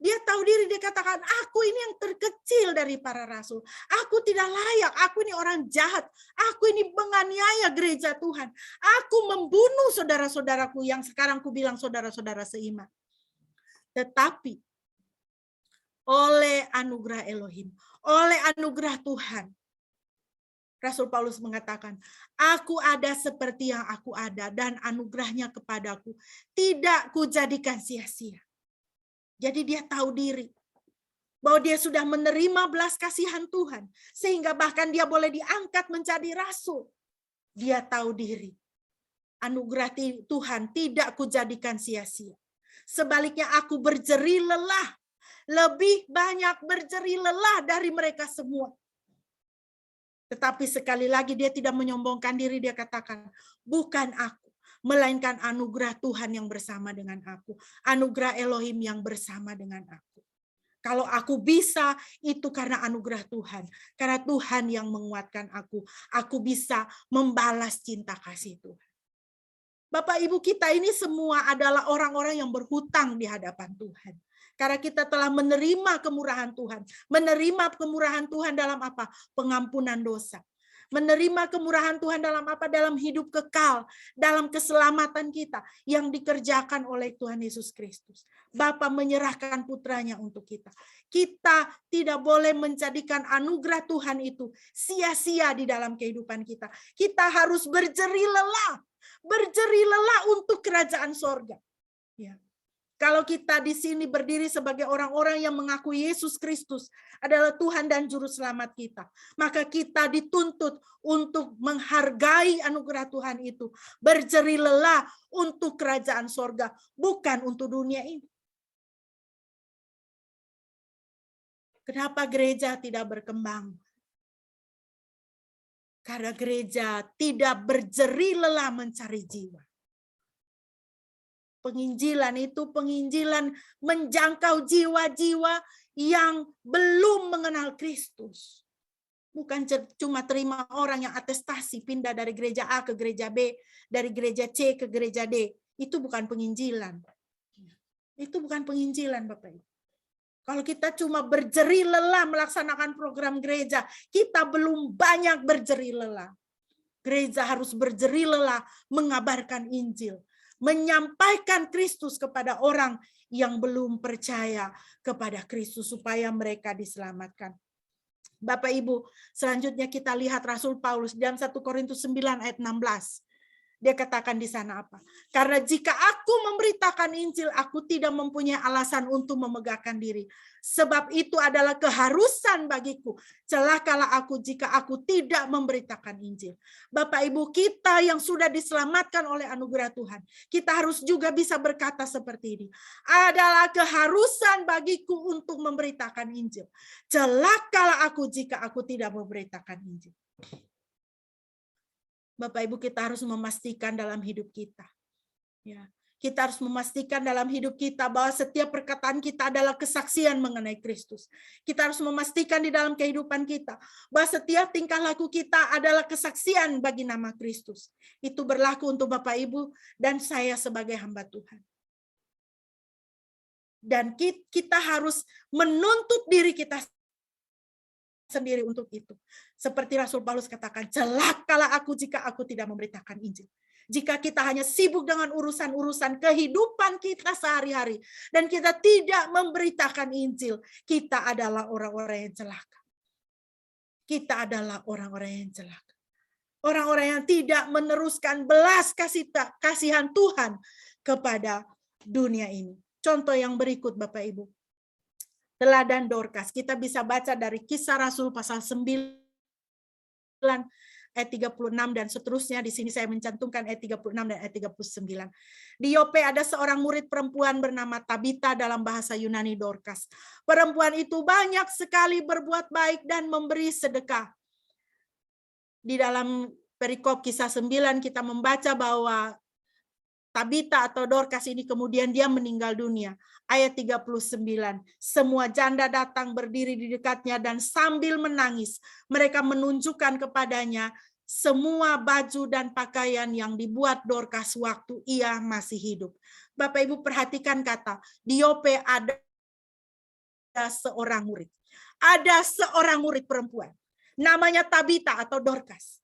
Dia tahu diri, dia katakan, aku ini yang terkecil dari para rasul. Aku tidak layak, aku ini orang jahat. Aku ini menganiaya gereja Tuhan. Aku membunuh saudara-saudaraku yang sekarang ku bilang saudara-saudara seiman. Tetapi oleh anugerah Elohim, oleh anugerah Tuhan, Rasul Paulus mengatakan, aku ada seperti yang aku ada, dan anugerahnya kepadaku tidak kujadikan sia-sia. Jadi dia tahu diri bahwa dia sudah menerima belas kasihan Tuhan, sehingga bahkan dia boleh diangkat menjadi rasul. Dia tahu diri, anugerah Tuhan tidak kujadikan sia-sia. Sebaliknya aku berjerih lelah, lebih banyak berjerih lelah dari mereka semua. Tetapi sekali lagi dia tidak menyombongkan diri, dia katakan, bukan aku, melainkan anugerah Tuhan yang bersama dengan aku. Anugerah Elohim yang bersama dengan aku. Kalau aku bisa, itu karena anugerah Tuhan. Karena Tuhan yang menguatkan aku. Aku bisa membalas cinta kasih Tuhan. Bapak Ibu, kita ini semua adalah orang-orang yang berhutang di hadapan Tuhan. Karena kita telah menerima kemurahan Tuhan. Menerima kemurahan Tuhan dalam apa? Pengampunan dosa. Menerima kemurahan Tuhan dalam apa? Dalam hidup kekal, dalam keselamatan kita yang dikerjakan oleh Tuhan Yesus Kristus. Bapa menyerahkan putranya untuk kita. Kita tidak boleh menjadikan anugerah Tuhan itu sia-sia di dalam kehidupan kita. Kita harus berjerih lelah untuk kerajaan sorga. Ya. Kalau kita di sini berdiri sebagai orang-orang yang mengakui Yesus Kristus adalah Tuhan dan Juru Selamat kita, maka kita dituntut untuk menghargai anugerah Tuhan itu, berjerih lelah untuk kerajaan sorga, bukan untuk dunia ini. Kenapa gereja tidak berkembang? Karena gereja tidak berjerih lelah mencari jiwa. Penginjilan itu penginjilan menjangkau jiwa-jiwa yang belum mengenal Kristus. Bukan cuma terima orang yang atestasi pindah dari gereja A ke gereja B, dari gereja C ke gereja D. Itu bukan penginjilan. Itu bukan penginjilan, Bapak Ibu. Kalau kita cuma berjerih lelah melaksanakan program gereja, kita belum banyak berjerih lelah. Gereja harus berjerih lelah mengabarkan Injil, menyampaikan Kristus kepada orang yang belum percaya kepada Kristus supaya mereka diselamatkan. Bapak Ibu, selanjutnya kita lihat Rasul Paulus dalam 1 Korintus 9 ayat 16. Dia katakan di sana apa? Karena jika aku memberitakan Injil, aku tidak mempunyai alasan untuk memegahkan diri. Sebab itu adalah keharusan bagiku. Celakalah aku jika aku tidak memberitakan Injil. Bapak Ibu, kita yang sudah diselamatkan oleh anugerah Tuhan, kita harus juga bisa berkata seperti ini. Adalah keharusan bagiku untuk memberitakan Injil. Celakalah aku jika aku tidak memberitakan Injil. Bapak Ibu, kita harus memastikan dalam hidup kita. Ya, kita harus memastikan dalam hidup kita bahwa setiap perkataan kita adalah kesaksian mengenai Kristus. Kita harus memastikan di dalam kehidupan kita bahwa setiap tingkah laku kita adalah kesaksian bagi nama Kristus. Itu berlaku untuk Bapak Ibu dan saya sebagai hamba Tuhan. Dan kita harus menuntut diri kita sendiri untuk itu. Seperti Rasul Paulus katakan, celakalah aku jika aku tidak memberitakan Injil. Jika kita hanya sibuk dengan urusan-urusan kehidupan kita sehari-hari dan kita tidak memberitakan Injil, kita adalah orang-orang yang celaka. Kita adalah orang-orang yang celaka. Orang-orang yang tidak meneruskan belas kasihan Tuhan kepada dunia ini. Contoh yang berikut Bapak Ibu. Teladan Dorcas. Kita bisa baca dari Kisah Rasul pasal 9 ayat 36 dan seterusnya. Di sini saya mencantumkan ayat 36 dan ayat 39. Di Yope ada seorang murid perempuan bernama Tabita, dalam bahasa Yunani Dorcas. Perempuan itu banyak sekali berbuat baik dan memberi sedekah. Di dalam perikop Kisah 9 kita membaca bahwa Tabita atau Dorcas ini kemudian dia meninggal dunia. Ayat 39, semua janda datang berdiri di dekatnya dan sambil menangis, mereka menunjukkan kepadanya semua baju dan pakaian yang dibuat Dorcas waktu ia masih hidup. Bapak Ibu perhatikan kata, di Yope ada seorang murid. Ada seorang murid perempuan, namanya Tabita atau Dorcas.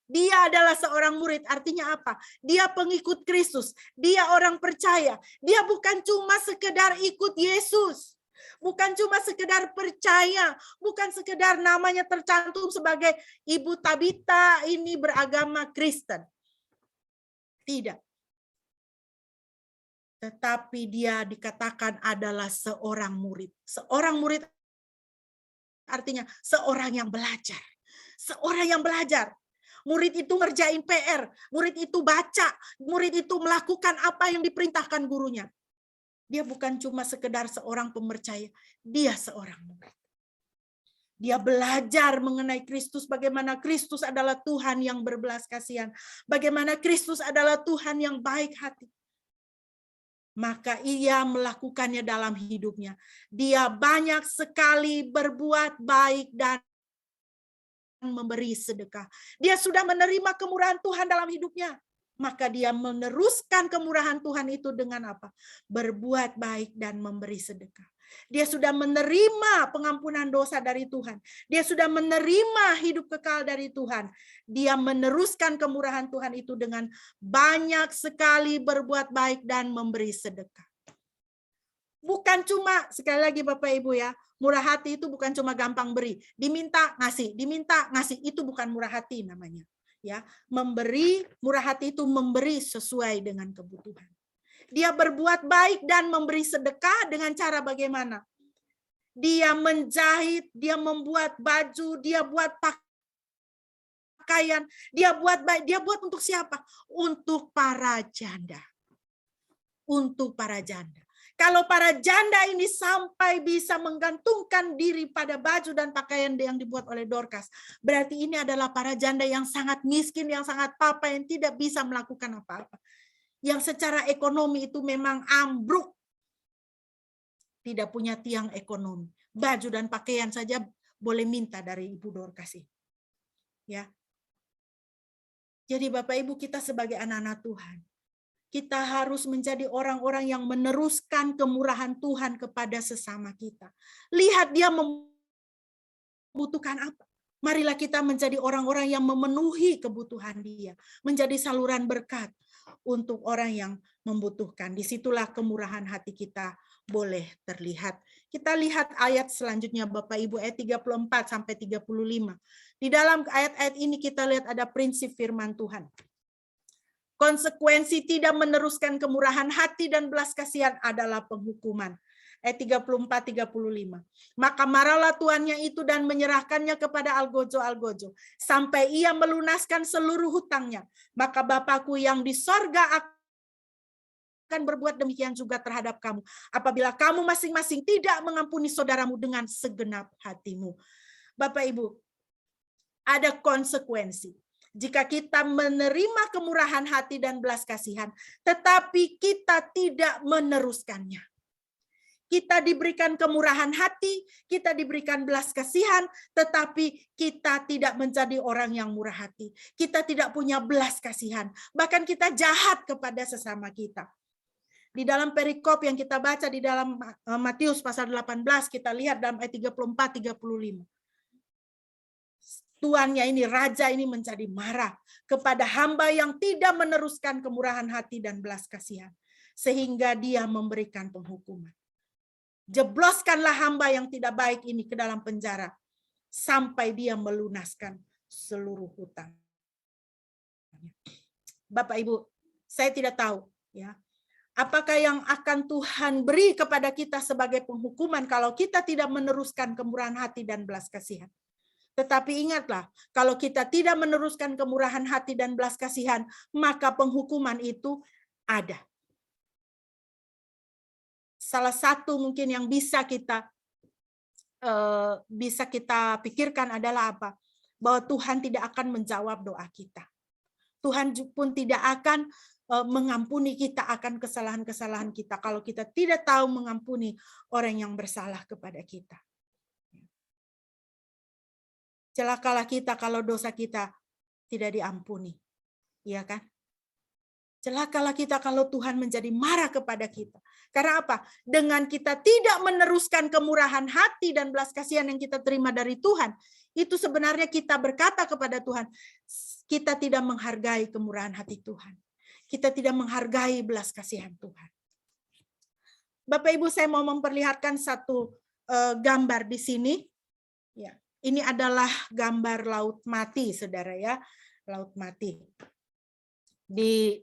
Dia adalah seorang murid, artinya apa? Dia pengikut Kristus, dia orang percaya. Dia bukan cuma sekedar ikut Yesus, bukan cuma sekedar percaya, bukan sekedar namanya tercantum sebagai Ibu Tabita ini beragama Kristen. Tidak. Tetapi dia dikatakan adalah seorang murid. Seorang murid artinya seorang yang belajar. Seorang yang belajar. Murid itu ngerjain PR, murid itu baca, murid itu melakukan apa yang diperintahkan gurunya. Dia bukan cuma sekedar seorang pemercaya, dia seorang murid. Dia belajar mengenai Kristus, bagaimana Kristus adalah Tuhan yang berbelas kasihan, bagaimana Kristus adalah Tuhan yang baik hati. Maka ia melakukannya dalam hidupnya. Dia banyak sekali berbuat baik dan memberi sedekah. Dia sudah menerima kemurahan Tuhan dalam hidupnya. maka dia meneruskan kemurahan Tuhan itu dengan apa? Berbuat baik dan memberi sedekah. Dia sudah menerima pengampunan dosa dari Tuhan. Dia sudah menerima hidup kekal dari Tuhan. Dia meneruskan kemurahan Tuhan itu dengan banyak sekali berbuat baik dan memberi sedekah. Bukan cuma, sekali lagi Bapak Ibu ya, murah hati itu bukan cuma gampang beri. Diminta ngasih, itu bukan murah hati namanya. Ya, memberi, murah hati itu memberi sesuai dengan kebutuhan. Dia berbuat baik dan memberi sedekah dengan cara bagaimana? Dia menjahit, dia membuat baju, dia buat pakaian, dia buat baik, dia buat untuk siapa? Untuk para janda. Untuk para janda. Kalau para janda ini sampai bisa menggantungkan diri pada baju dan pakaian yang dibuat oleh Dorcas, berarti ini adalah para janda yang sangat miskin, yang sangat papa, yang tidak bisa melakukan apa-apa. Yang secara ekonomi itu memang ambruk. Tidak punya tiang ekonomi. Baju dan pakaian saja boleh minta dari Ibu Dorcas. Ya. Jadi Bapak Ibu, kita sebagai anak-anak Tuhan, kita harus menjadi orang-orang yang meneruskan kemurahan Tuhan kepada sesama kita. Lihat dia membutuhkan apa. Marilah kita menjadi orang-orang yang memenuhi kebutuhan dia. Menjadi saluran berkat untuk orang yang membutuhkan. Disitulah kemurahan hati kita boleh terlihat. Kita lihat ayat selanjutnya Bapak Ibu, ayat 34 sampai 35. Di dalam ayat-ayat ini kita lihat ada prinsip firman Tuhan. Konsekuensi tidak meneruskan kemurahan hati dan belas kasihan adalah penghukuman. Ayat 34-35. Maka marahlah tuannya itu dan menyerahkannya kepada algojo-algojo sampai ia melunaskan seluruh hutangnya. Maka Bapakku yang di sorga akan berbuat demikian juga terhadap kamu, apabila kamu masing-masing tidak mengampuni saudaramu dengan segenap hatimu. Bapak Ibu, ada konsekuensi. Jika kita menerima kemurahan hati dan belas kasihan, tetapi kita tidak meneruskannya. Kita diberikan kemurahan hati, kita diberikan belas kasihan, tetapi kita tidak menjadi orang yang murah hati. Kita tidak punya belas kasihan. Bahkan kita jahat kepada sesama kita. Di dalam perikop yang kita baca di dalam Matius pasal 18, kita lihat dalam ayat 34-35. Tuannya ini, raja ini menjadi marah kepada hamba yang tidak meneruskan kemurahan hati dan belas kasihan. Sehingga dia memberikan penghukuman. Jebloskanlah hamba yang tidak baik ini ke dalam penjara. Sampai dia melunaskan seluruh hutang. Bapak Ibu, saya tidak tahu ya, apakah yang akan Tuhan beri kepada kita sebagai penghukuman kalau kita tidak meneruskan kemurahan hati dan belas kasihan. Tetapi ingatlah, kalau kita tidak meneruskan kemurahan hati dan belas kasihan, maka penghukuman itu ada. Salah satu mungkin yang bisa kita pikirkan adalah apa? Bahwa Tuhan tidak akan menjawab doa kita. Tuhan pun tidak akan mengampuni kita akan kesalahan-kesalahan kita kalau kita tidak tahu mengampuni orang yang bersalah kepada kita. Celakalah kita kalau dosa kita tidak diampuni. Iya kan? Celakalah kita kalau Tuhan menjadi marah kepada kita. Karena apa? Dengan kita tidak meneruskan kemurahan hati dan belas kasihan yang kita terima dari Tuhan, itu sebenarnya kita berkata kepada Tuhan, kita tidak menghargai kemurahan hati Tuhan. Kita tidak menghargai belas kasihan Tuhan. Bapak Ibu, saya mau memperlihatkan satu gambar di sini. Ya. Ini adalah gambar Laut Mati, saudara ya. Laut Mati. Di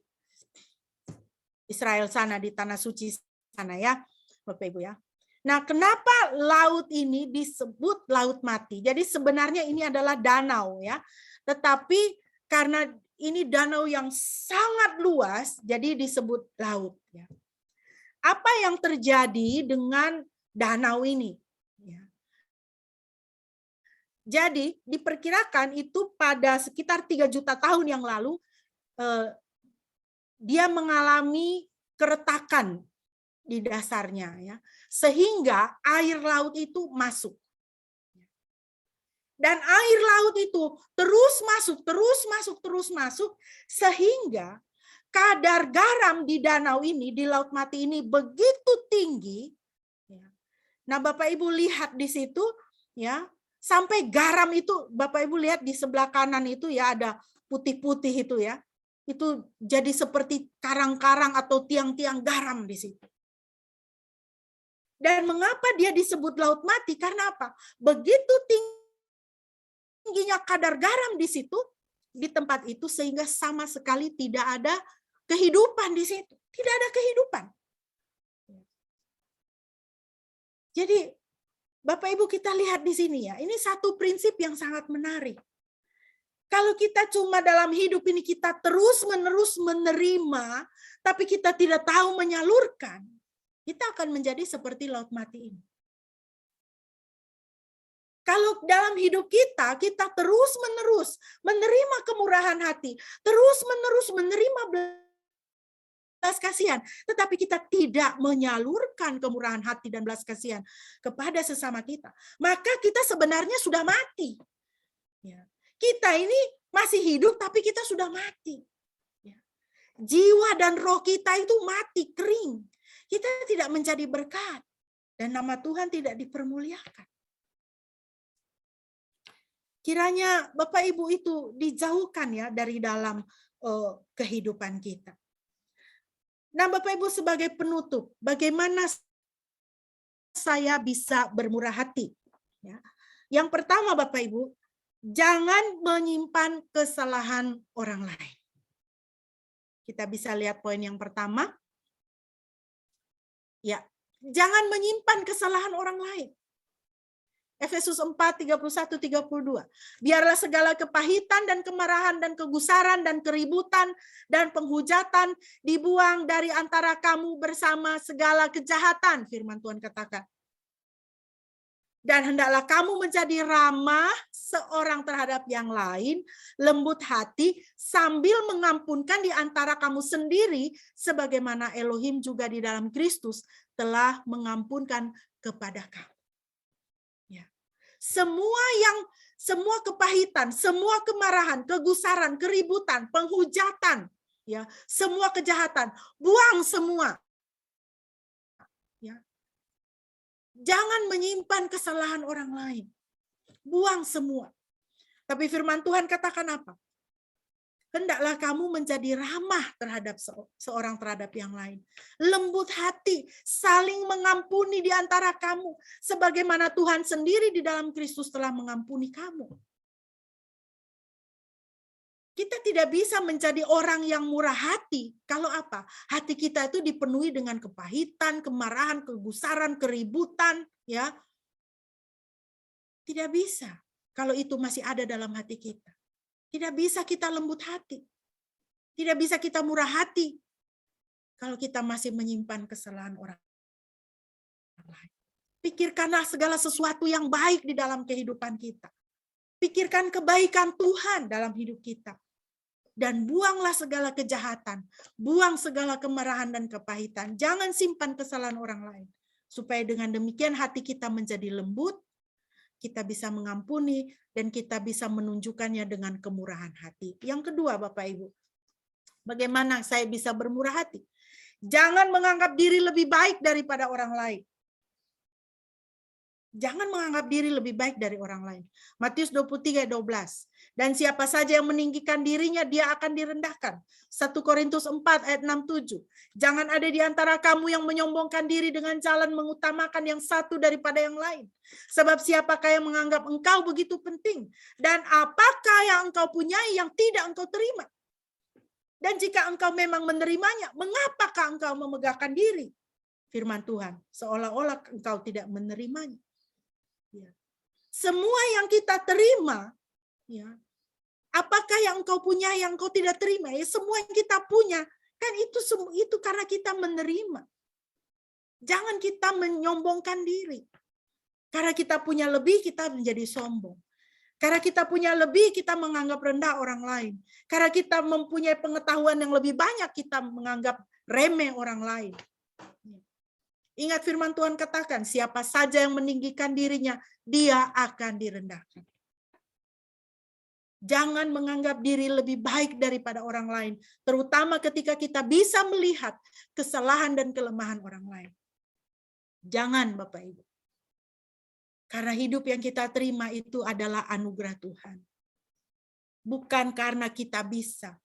Israel sana, di Tanah Suci sana ya, Bapak Ibu ya. Nah, kenapa laut ini disebut Laut Mati? Jadi sebenarnya ini adalah danau ya. Tetapi karena ini danau yang sangat luas, jadi disebut laut ya. Apa yang terjadi dengan danau ini? Jadi diperkirakan itu pada sekitar 3 juta tahun yang lalu dia mengalami keretakan di dasarnya ya, sehingga air laut itu masuk. Dan air laut itu terus masuk sehingga kadar garam di danau ini, di Laut Mati ini begitu tinggi. Nah, Bapak Ibu lihat di situ, ya, sampai garam itu, Bapak Ibu lihat di sebelah kanan itu ya, ada putih-putih itu ya. Itu jadi seperti karang-karang atau tiang-tiang garam di situ. Dan mengapa dia disebut Laut Mati? Karena apa? Begitu tingginya kadar garam di situ, di tempat itu, sehingga sama sekali tidak ada kehidupan di situ. Tidak ada kehidupan. Jadi, Bapak Ibu kita lihat di sini ya, ini satu prinsip yang sangat menarik. Kalau kita cuma dalam hidup ini kita terus-menerus menerima, tapi kita tidak tahu menyalurkan, kita akan menjadi seperti Laut Mati ini. Kalau dalam hidup kita terus-menerus menerima kemurahan hati, terus-menerus menerima belas kasihan, tetapi kita tidak menyalurkan kemurahan hati dan belas kasihan kepada sesama kita, maka kita sebenarnya sudah mati. Ya. Kita ini masih hidup, tapi kita sudah mati. Ya. Jiwa dan roh kita itu mati, kering. Kita tidak menjadi berkat, dan nama Tuhan tidak dipermuliakan. Kiranya Bapak Ibu itu dijauhkan ya dari dalam kehidupan kita. Nah, Bapak Ibu sebagai penutup, bagaimana saya bisa bermurah hati? Ya. Yang pertama Bapak Ibu, jangan menyimpan kesalahan orang lain. Kita bisa lihat poin yang pertama. Ya, jangan menyimpan kesalahan orang lain. Efesus 4, 31, 32. Biarlah segala kepahitan dan kemarahan dan kegusaran dan keributan dan penghujatan dibuang dari antara kamu bersama segala kejahatan, firman Tuhan katakan. Dan hendaklah kamu menjadi ramah seorang terhadap yang lain, lembut hati, sambil mengampunkan di antara kamu sendiri, sebagaimana Elohim juga di dalam Kristus telah mengampunkan kepada kamu. Ya. Semua kepahitan, semua kemarahan, kegusaran, keributan, penghujatan, ya, semua kejahatan, buang semua. Ya. Jangan menyimpan kesalahan orang lain. Buang semua. Tapi firman Tuhan katakan apa? Hendaklah kamu menjadi ramah terhadap seorang terhadap yang lain. Lembut hati, saling mengampuni di antara kamu. Sebagaimana Tuhan sendiri di dalam Kristus telah mengampuni kamu. Kita tidak bisa menjadi orang yang murah hati kalau apa? Hati kita itu dipenuhi dengan kepahitan, kemarahan, kegusaran, keributan, ya. Tidak bisa kalau itu masih ada dalam hati kita. Tidak bisa kita lembut hati. Tidak bisa kita murah hati kalau kita masih menyimpan kesalahan orang lain. Pikirkanlah segala sesuatu yang baik di dalam kehidupan kita. Pikirkan kebaikan Tuhan dalam hidup kita. Dan buanglah segala kejahatan, buang segala kemarahan dan kepahitan. Jangan simpan kesalahan orang lain. Supaya dengan demikian hati kita menjadi lembut, kita bisa mengampuni, dan kita bisa menunjukkannya dengan kemurahan hati. Yang kedua Bapak Ibu, bagaimana saya bisa bermurah hati? Jangan menganggap diri lebih baik daripada orang lain. Jangan menganggap diri lebih baik dari orang lain. Matius 23:12. Dan siapa saja yang meninggikan dirinya, dia akan direndahkan. 1 Korintus 4 ayat 6-7. Jangan ada di antara kamu yang menyombongkan diri dengan jalan mengutamakan yang satu daripada yang lain. Sebab siapakah yang menganggap engkau begitu penting? Dan apakah yang engkau punyai yang tidak engkau terima? Dan jika engkau memang menerimanya, mengapakah engkau memegahkan diri? Firman Tuhan, seolah-olah engkau tidak menerimanya. Ya. Semua yang kita terima, ya, apakah yang engkau punya yang engkau tidak terima? Ya, semua yang kita punya kan itu karena kita menerima. Jangan kita menyombongkan diri. Karena kita punya lebih, kita menjadi sombong. Karena kita punya lebih, kita menganggap rendah orang lain. Karena kita mempunyai pengetahuan yang lebih banyak, kita menganggap remeh orang lain. Ingat firman Tuhan katakan, siapa saja yang meninggikan dirinya, dia akan direndahkan. Jangan menganggap diri lebih baik daripada orang lain, terutama ketika kita bisa melihat kesalahan dan kelemahan orang lain. Jangan, Bapak Ibu. Karena hidup yang kita terima itu adalah anugerah Tuhan. Bukan karena kita bisa,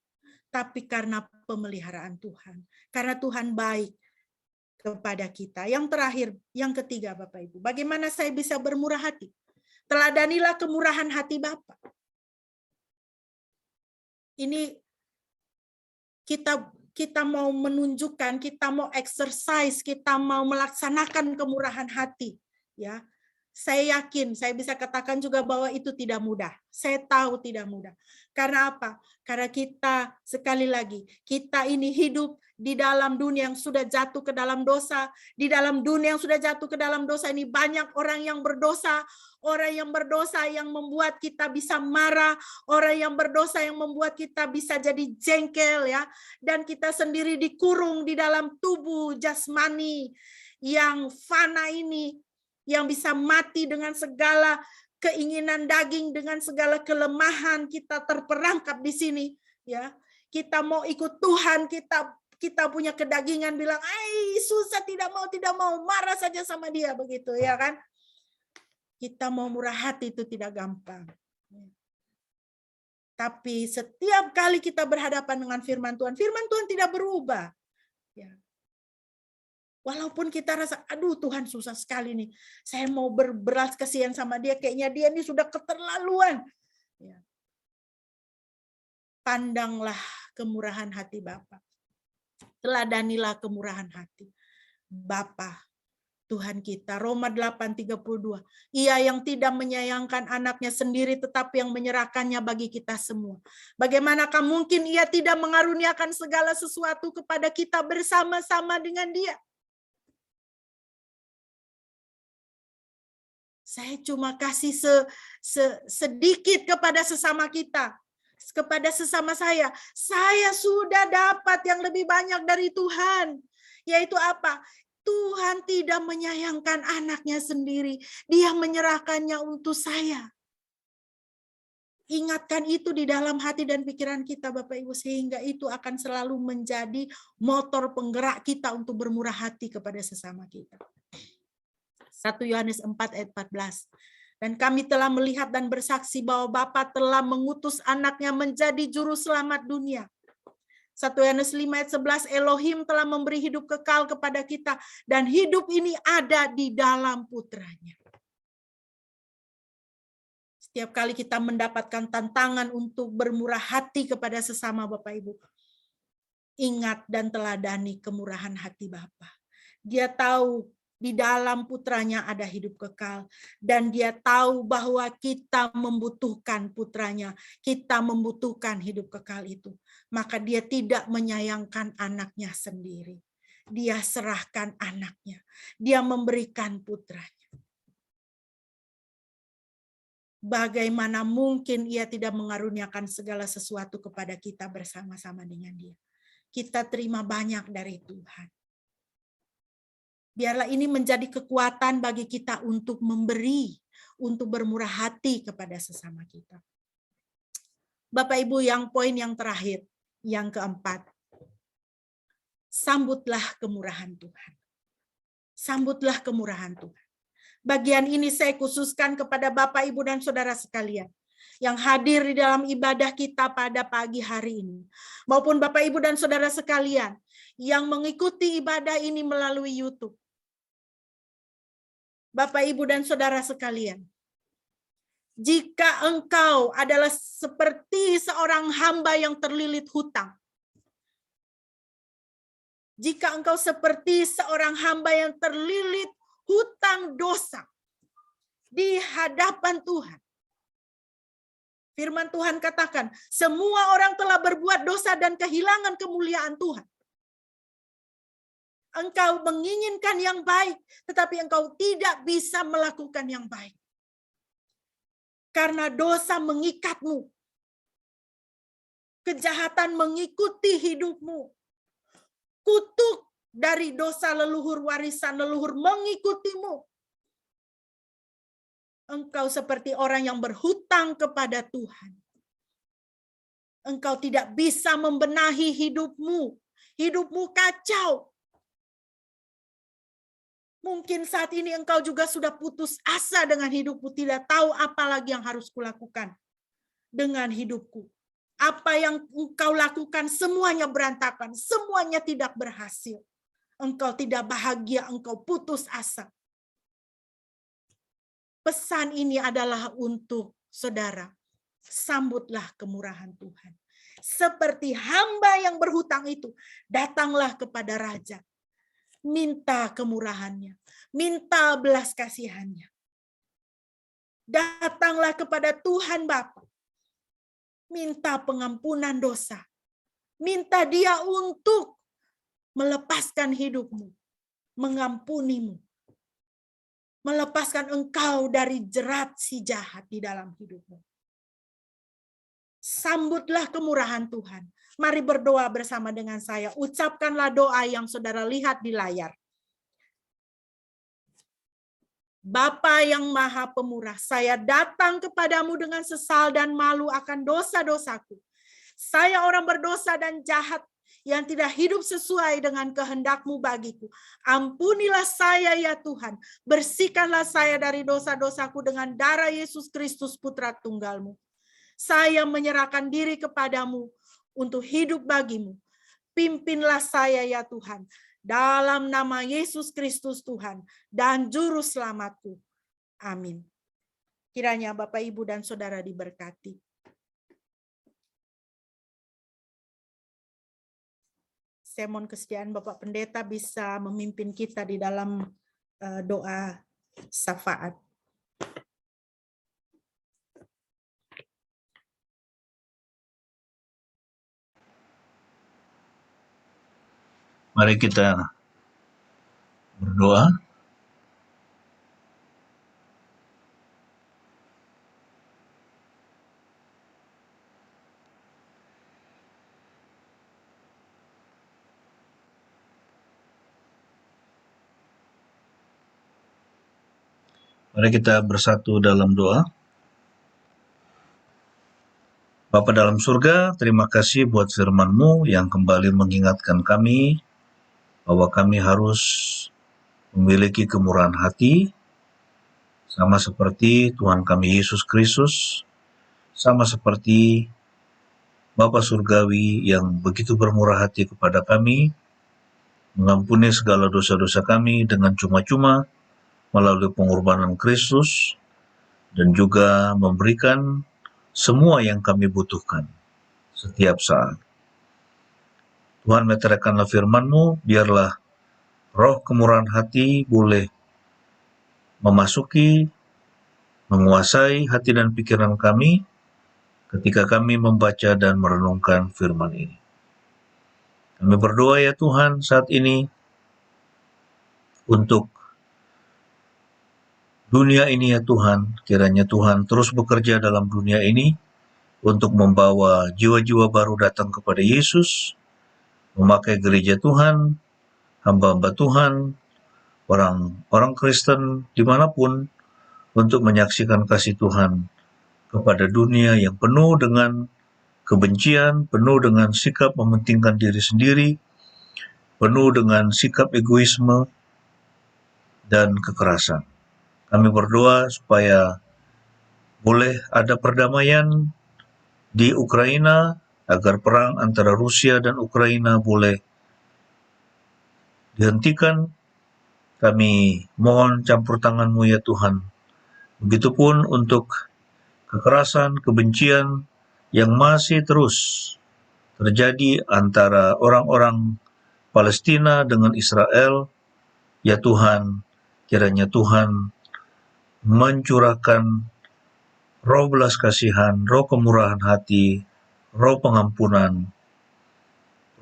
tapi karena pemeliharaan Tuhan. Karena Tuhan baik kepada kita. Yang terakhir, yang ketiga, Bapak Ibu, bagaimana saya bisa bermurah hati? Teladanilah kemurahan hati Bapa. Ini kita mau menunjukkan, kita mau exercise, kita mau melaksanakan kemurahan hati, ya. Saya yakin, saya bisa katakan juga bahwa itu tidak mudah. Saya tahu tidak mudah. Karena apa? Karena kita, sekali lagi, kita ini hidup di dalam dunia yang sudah jatuh ke dalam dosa. Di dalam dunia yang sudah jatuh ke dalam dosa ini banyak orang yang berdosa. Orang yang berdosa yang membuat kita bisa marah. Orang yang berdosa yang membuat kita bisa jadi jengkel, ya. Dan kita sendiri dikurung di dalam tubuh jasmani yang fana ini, yang bisa mati dengan segala keinginan daging, dengan segala kelemahan, kita terperangkap di sini, ya. Kita mau ikut Tuhan, kita punya kedagingan bilang, susah, tidak mau, marah saja sama dia, begitu, ya kan? Kita mau murah hati itu tidak gampang. Tapi setiap kali kita berhadapan dengan firman Tuhan tidak berubah, ya. Walaupun kita rasa, aduh Tuhan susah sekali nih. Saya mau berbelas kasihan sama dia, kayaknya dia ini sudah keterlaluan. Ya. Pandanglah kemurahan hati Bapa. Teladanilah kemurahan hati Bapa Tuhan kita. Roma 8:32. Ia yang tidak menyayangkan anaknya sendiri, tetapi yang menyerahkannya bagi kita semua. Bagaimanakah mungkin ia tidak mengaruniakan segala sesuatu kepada kita bersama-sama dengan dia? Saya cuma kasih sedikit kepada sesama kita, kepada sesama saya. Saya sudah dapat yang lebih banyak dari Tuhan. Yaitu apa? Tuhan tidak menyayangkan anaknya sendiri. Dia menyerahkannya untuk saya. Ingatkan itu di dalam hati dan pikiran kita, Bapak Ibu, sehingga itu akan selalu menjadi motor penggerak kita untuk bermurah hati kepada sesama kita. 1 Yohanes 4 ayat 14. Dan kami telah melihat dan bersaksi bahwa Bapa telah mengutus anaknya menjadi juru selamat dunia. 1 Yohanes 5 ayat 11, Elohim telah memberi hidup kekal kepada kita, dan hidup ini ada di dalam putranya. Setiap kali kita mendapatkan tantangan untuk bermurah hati kepada sesama, Bapak Ibu, ingat dan teladani kemurahan hati Bapa. Dia tahu di dalam putranya ada hidup kekal. Dan dia tahu bahwa kita membutuhkan putranya. Kita membutuhkan hidup kekal itu. Maka dia tidak menyayangkan anaknya sendiri. Dia serahkan anaknya. Dia memberikan putranya. Bagaimana mungkin ia tidak mengaruniakan segala sesuatu kepada kita bersama-sama dengan dia. Kita terima banyak dari Tuhan. Biarlah ini menjadi kekuatan bagi kita untuk memberi, untuk bermurah hati kepada sesama kita. Bapak Ibu, yang poin yang terakhir, yang keempat. Sambutlah kemurahan Tuhan. Sambutlah kemurahan Tuhan. Bagian ini saya khususkan kepada Bapak, Ibu, dan saudara sekalian yang hadir di dalam ibadah kita pada pagi hari ini. Maupun Bapak, Ibu, dan saudara sekalian yang mengikuti ibadah ini melalui YouTube. Bapak, Ibu, dan saudara sekalian, jika engkau adalah seperti seorang hamba yang terlilit hutang, jika engkau seperti seorang hamba yang terlilit hutang dosa di hadapan Tuhan, firman Tuhan katakan, semua orang telah berbuat dosa dan kehilangan kemuliaan Tuhan. Engkau menginginkan yang baik, tetapi engkau tidak bisa melakukan yang baik. Karena dosa mengikatmu. Kejahatan mengikuti hidupmu. Kutuk dari dosa leluhur, warisan leluhur mengikutimu. Engkau seperti orang yang berhutang kepada Tuhan. Engkau tidak bisa membenahi hidupmu. Hidupmu kacau. Mungkin saat ini engkau juga sudah putus asa dengan hidupmu, tidak tahu apa lagi yang harus kulakukan dengan hidupku. Apa yang engkau lakukan semuanya berantakan, semuanya tidak berhasil. Engkau tidak bahagia, engkau putus asa. Pesan ini adalah untuk saudara. Sambutlah kemurahan Tuhan. Seperti hamba yang berhutang itu, datanglah kepada raja. Minta kemurahannya, minta belas kasihannya. Datanglah kepada Tuhan Bapa, minta pengampunan dosa, minta Dia untuk melepaskan hidupmu, mengampunimu, melepaskan engkau dari jerat si jahat di dalam hidupmu. Sambutlah kemurahan Tuhan. Mari berdoa bersama dengan saya. Ucapkanlah doa yang saudara lihat di layar. Bapa yang Maha Pemurah, saya datang kepadamu dengan sesal dan malu akan dosa-dosaku. Saya orang berdosa dan jahat yang tidak hidup sesuai dengan kehendak-Mu bagiku. Ampunilah saya ya Tuhan. Bersihkanlah saya dari dosa-dosaku dengan darah Yesus Kristus Putra Tunggal-Mu. Saya menyerahkan diri kepadamu untuk hidup bagimu. Pimpinlah saya ya Tuhan. Dalam nama Yesus Kristus Tuhan dan Juru Selamatku. Amin. Kiranya Bapak, Ibu, dan Saudara diberkati. Saya mohon kesediaan Bapak Pendeta bisa memimpin kita di dalam doa syafaat. Mari kita berdoa. Mari kita bersatu dalam doa. Bapa dalam surga, terima kasih buat firman-Mu yang kembali mengingatkan kami bahwa kami harus memiliki kemurahan hati, sama seperti Tuhan kami Yesus Kristus, sama seperti Bapa Surgawi yang begitu bermurah hati kepada kami, mengampuni segala dosa-dosa kami dengan cuma-cuma melalui pengorbanan Kristus, dan juga memberikan semua yang kami butuhkan setiap saat. Tuhan, meteraikanlah firman-Mu, biarlah roh kemurahan hati boleh memasuki, menguasai hati dan pikiran kami ketika kami membaca dan merenungkan firman ini. Kami berdoa ya Tuhan saat ini untuk dunia ini ya Tuhan, kiranya Tuhan terus bekerja dalam dunia ini untuk membawa jiwa-jiwa baru datang kepada Yesus, memakai gereja Tuhan, hamba-hamba Tuhan, orang Kristen dimanapun, untuk menyaksikan kasih Tuhan kepada dunia yang penuh dengan kebencian, penuh dengan sikap mementingkan diri sendiri, penuh dengan sikap egoisme dan kekerasan. Kami berdoa supaya boleh ada perdamaian di Ukraina, agar perang antara Rusia dan Ukraina boleh dihentikan. Kami mohon campur tangan-Mu ya Tuhan. Begitupun untuk kekerasan, kebencian yang masih terus terjadi antara orang-orang Palestina dengan Israel. Ya Tuhan, kiranya Tuhan mencurahkan roh belas kasihan, roh kemurahan hati, roh pengampunan,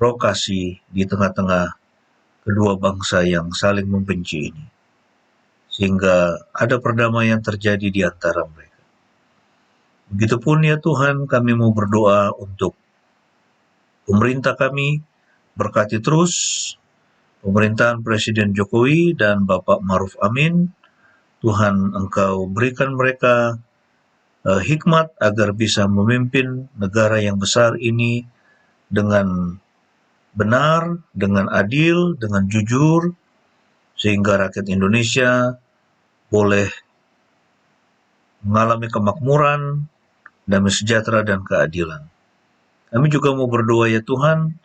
roh kasih di tengah-tengah kedua bangsa yang saling membenci ini, sehingga ada perdamaian terjadi di antara mereka. Begitupun ya Tuhan, kami mau berdoa untuk pemerintah kami, berkati terus pemerintahan Presiden Jokowi dan Bapak Ma'ruf Amin. Tuhan, Engkau berikan mereka hikmat agar bisa memimpin negara yang besar ini dengan benar, dengan adil, dengan jujur, sehingga rakyat Indonesia boleh mengalami kemakmuran, damai sejahtera, dan keadilan. Kami juga mau berdoa ya Tuhan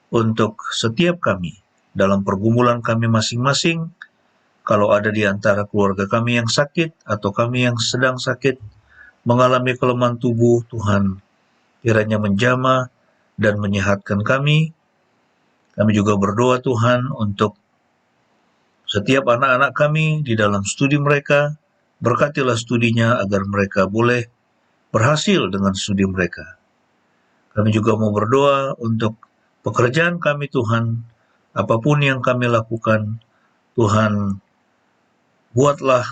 untuk setiap kami dalam pergumulan kami masing-masing. Kalau ada di antara keluarga kami yang sakit atau kami yang sedang sakit, mengalami kelemahan tubuh, Tuhan kiranya menjamah dan menyehatkan kami. Kami juga berdoa Tuhan untuk setiap anak-anak kami di dalam studi mereka, berkatilah studinya agar mereka boleh berhasil dengan studi mereka. Kami juga mau berdoa untuk pekerjaan kami Tuhan, apapun yang kami lakukan, Tuhan buatlah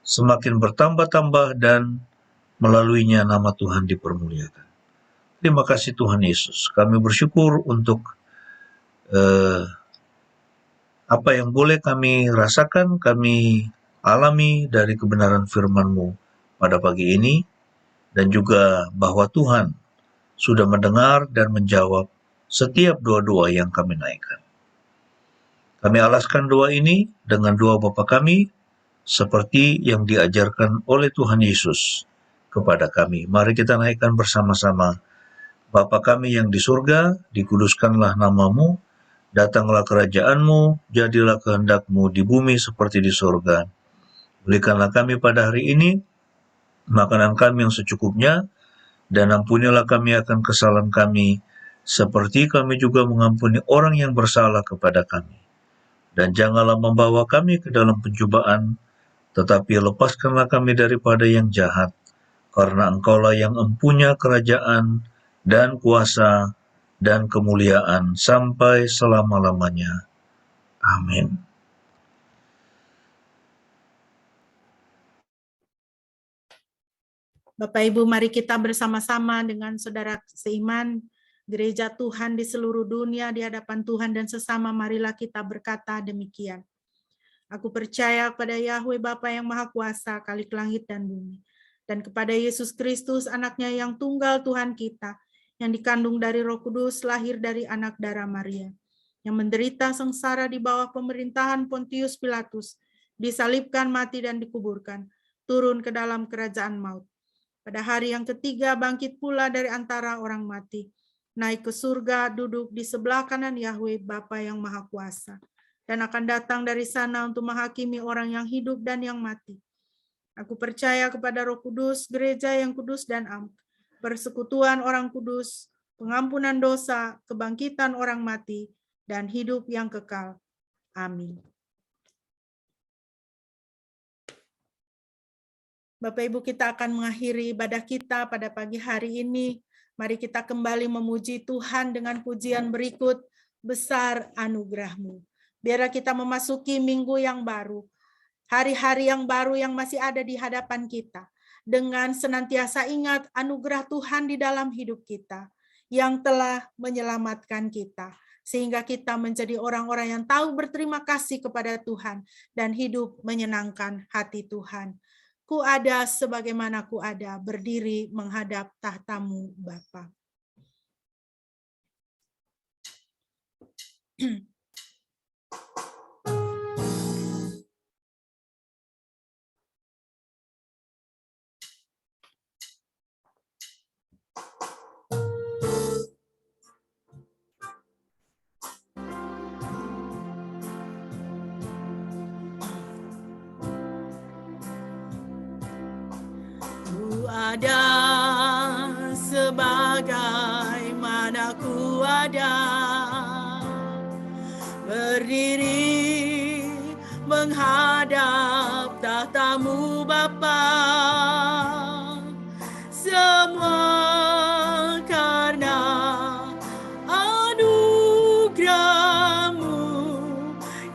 semakin bertambah-tambah dan melaluinya nama Tuhan dipermuliakan. Terima kasih Tuhan Yesus. Kami bersyukur untuk apa yang boleh kami rasakan, kami alami dari kebenaran firman-Mu pada pagi ini, dan juga bahwa Tuhan sudah mendengar dan menjawab setiap doa-doa yang kami naikkan. Kami alaskan doa ini dengan doa Bapa kami, seperti yang diajarkan oleh Tuhan Yesus kepada kami. Mari kita naikkan bersama-sama. Bapa kami yang di surga, dikuduskanlah nama-Mu, datanglah kerajaan-Mu, jadilah kehendak-Mu di bumi seperti di surga. Berikanlah kami pada hari ini makanan kami yang secukupnya, dan ampunilah kami akan kesalahan kami, seperti kami juga mengampuni orang yang bersalah kepada kami. Dan janganlah membawa kami ke dalam pencobaan, tetapi lepaskanlah kami daripada yang jahat, karena Engkaulah yang empunya kerajaan dan kuasa dan kemuliaan sampai selama-lamanya. Amin. Bapak Ibu, mari kita bersama-sama dengan saudara seiman, gereja Tuhan di seluruh dunia di hadapan Tuhan dan sesama, marilah kita berkata demikian. Aku percaya kepada Yahweh Bapa yang Maha Kuasa, Khalik langit dan bumi, dan kepada Yesus Kristus, anaknya yang tunggal Tuhan kita, yang dikandung dari Roh Kudus, lahir dari anak darah Maria, yang menderita sengsara di bawah pemerintahan Pontius Pilatus, disalibkan, mati dan dikuburkan, turun ke dalam kerajaan maut. Pada hari yang ketiga bangkit pula dari antara orang mati, naik ke surga, duduk di sebelah kanan Yahweh Bapa yang Maha Kuasa, dan akan datang dari sana untuk menghakimi orang yang hidup dan yang mati. Aku percaya kepada Roh Kudus, gereja yang kudus dan am, persekutuan orang kudus, pengampunan dosa, kebangkitan orang mati, dan hidup yang kekal. Amin. Bapak Ibu, kita akan mengakhiri ibadah kita pada pagi hari ini. Mari kita kembali memuji Tuhan dengan pujian berikut, besar anugerah-Mu. Biar kita memasuki minggu yang baru, hari-hari yang baru yang masih ada di hadapan kita, dengan senantiasa ingat anugerah Tuhan di dalam hidup kita, yang telah menyelamatkan kita, sehingga kita menjadi orang-orang yang tahu berterima kasih kepada Tuhan, dan hidup menyenangkan hati Tuhan. Ku ada sebagaimana ku ada, berdiri menghadap tahta-Mu Bapa. Ku ada sebagaimana ku ada, berdiri menghadap tahta-Mu Bapa. Semua karena anugerah-Mu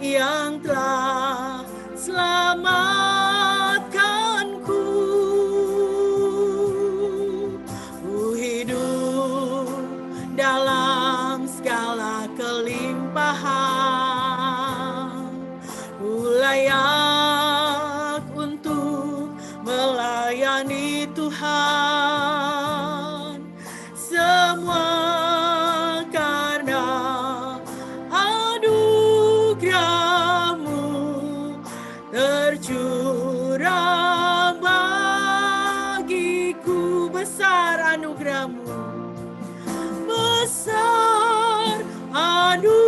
yang telah selamatkanku. Ku hidup dalam segala kelimpahan, ku layak untuk melayani Tuhan. tercurah bagiku. Besar anugerah-Mu, besar anugerah-Mu,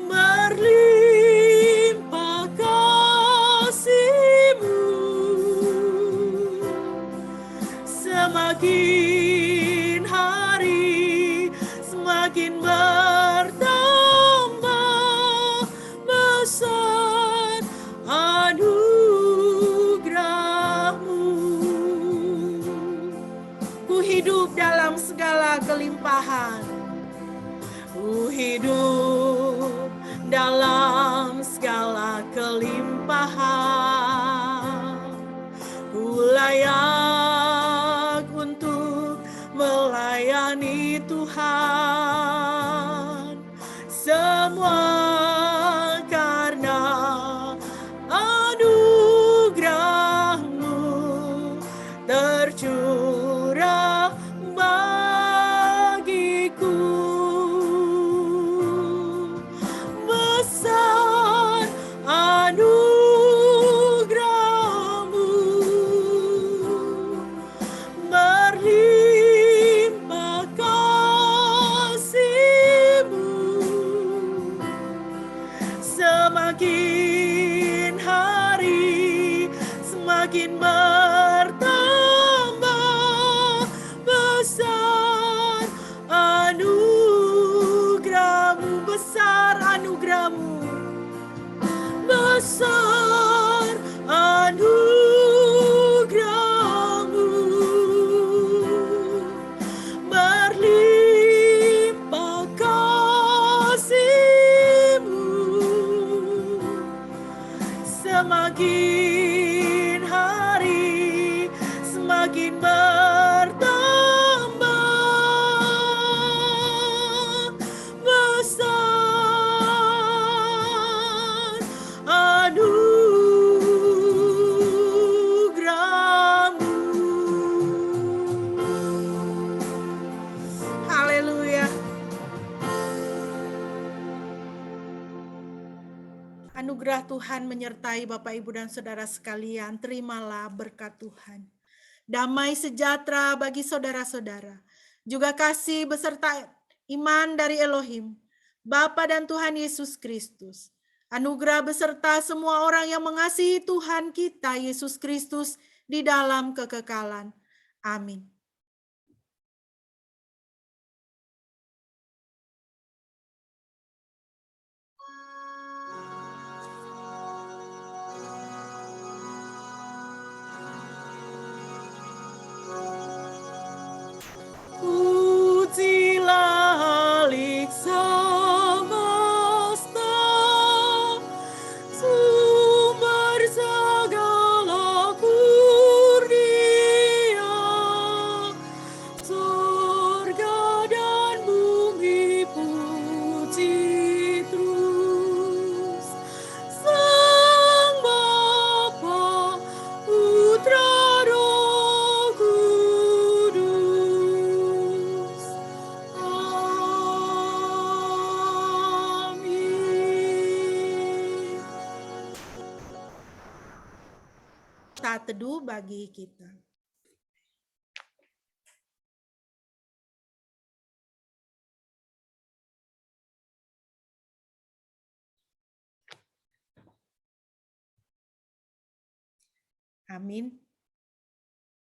berlimpah kasih-Mu, semakin hari semakin bertambah besar anugerah-Mu. Ku hidup dalam segala kelimpahan, ku hidup dalam segala kelimpahan. Ku layak untuk melayani Tuhan, semua karena anugerah-Mu tercurah bagiku. Besar anugerah-Mu, berlimpah kasih-Mu, semakin hari semakin bertambah besar anugerah-Mu. Besar anugerah-Mu, besar anugerah-Mu, berlimpah kasih-Mu, semakin hari semakin bertambah besar anugerah-Mu. Haleluya. Anugerah Tuhan menyertai Bapak, Ibu, dan Saudara sekalian. Terimalah berkat Tuhan. Damai sejahtera bagi saudara-saudara. Juga kasih beserta iman dari Elohim, Bapa dan Tuhan Yesus Kristus. Anugerah beserta semua orang yang mengasihi Tuhan kita Yesus Kristus di dalam kekekalan. Amin. Pujilah Halik semesta, sumber segala kurnia, surga dan bumi puji terus Sang Bapa, Putra, Roh Kudus. Amin. Saat teduh bagi kita. Amin.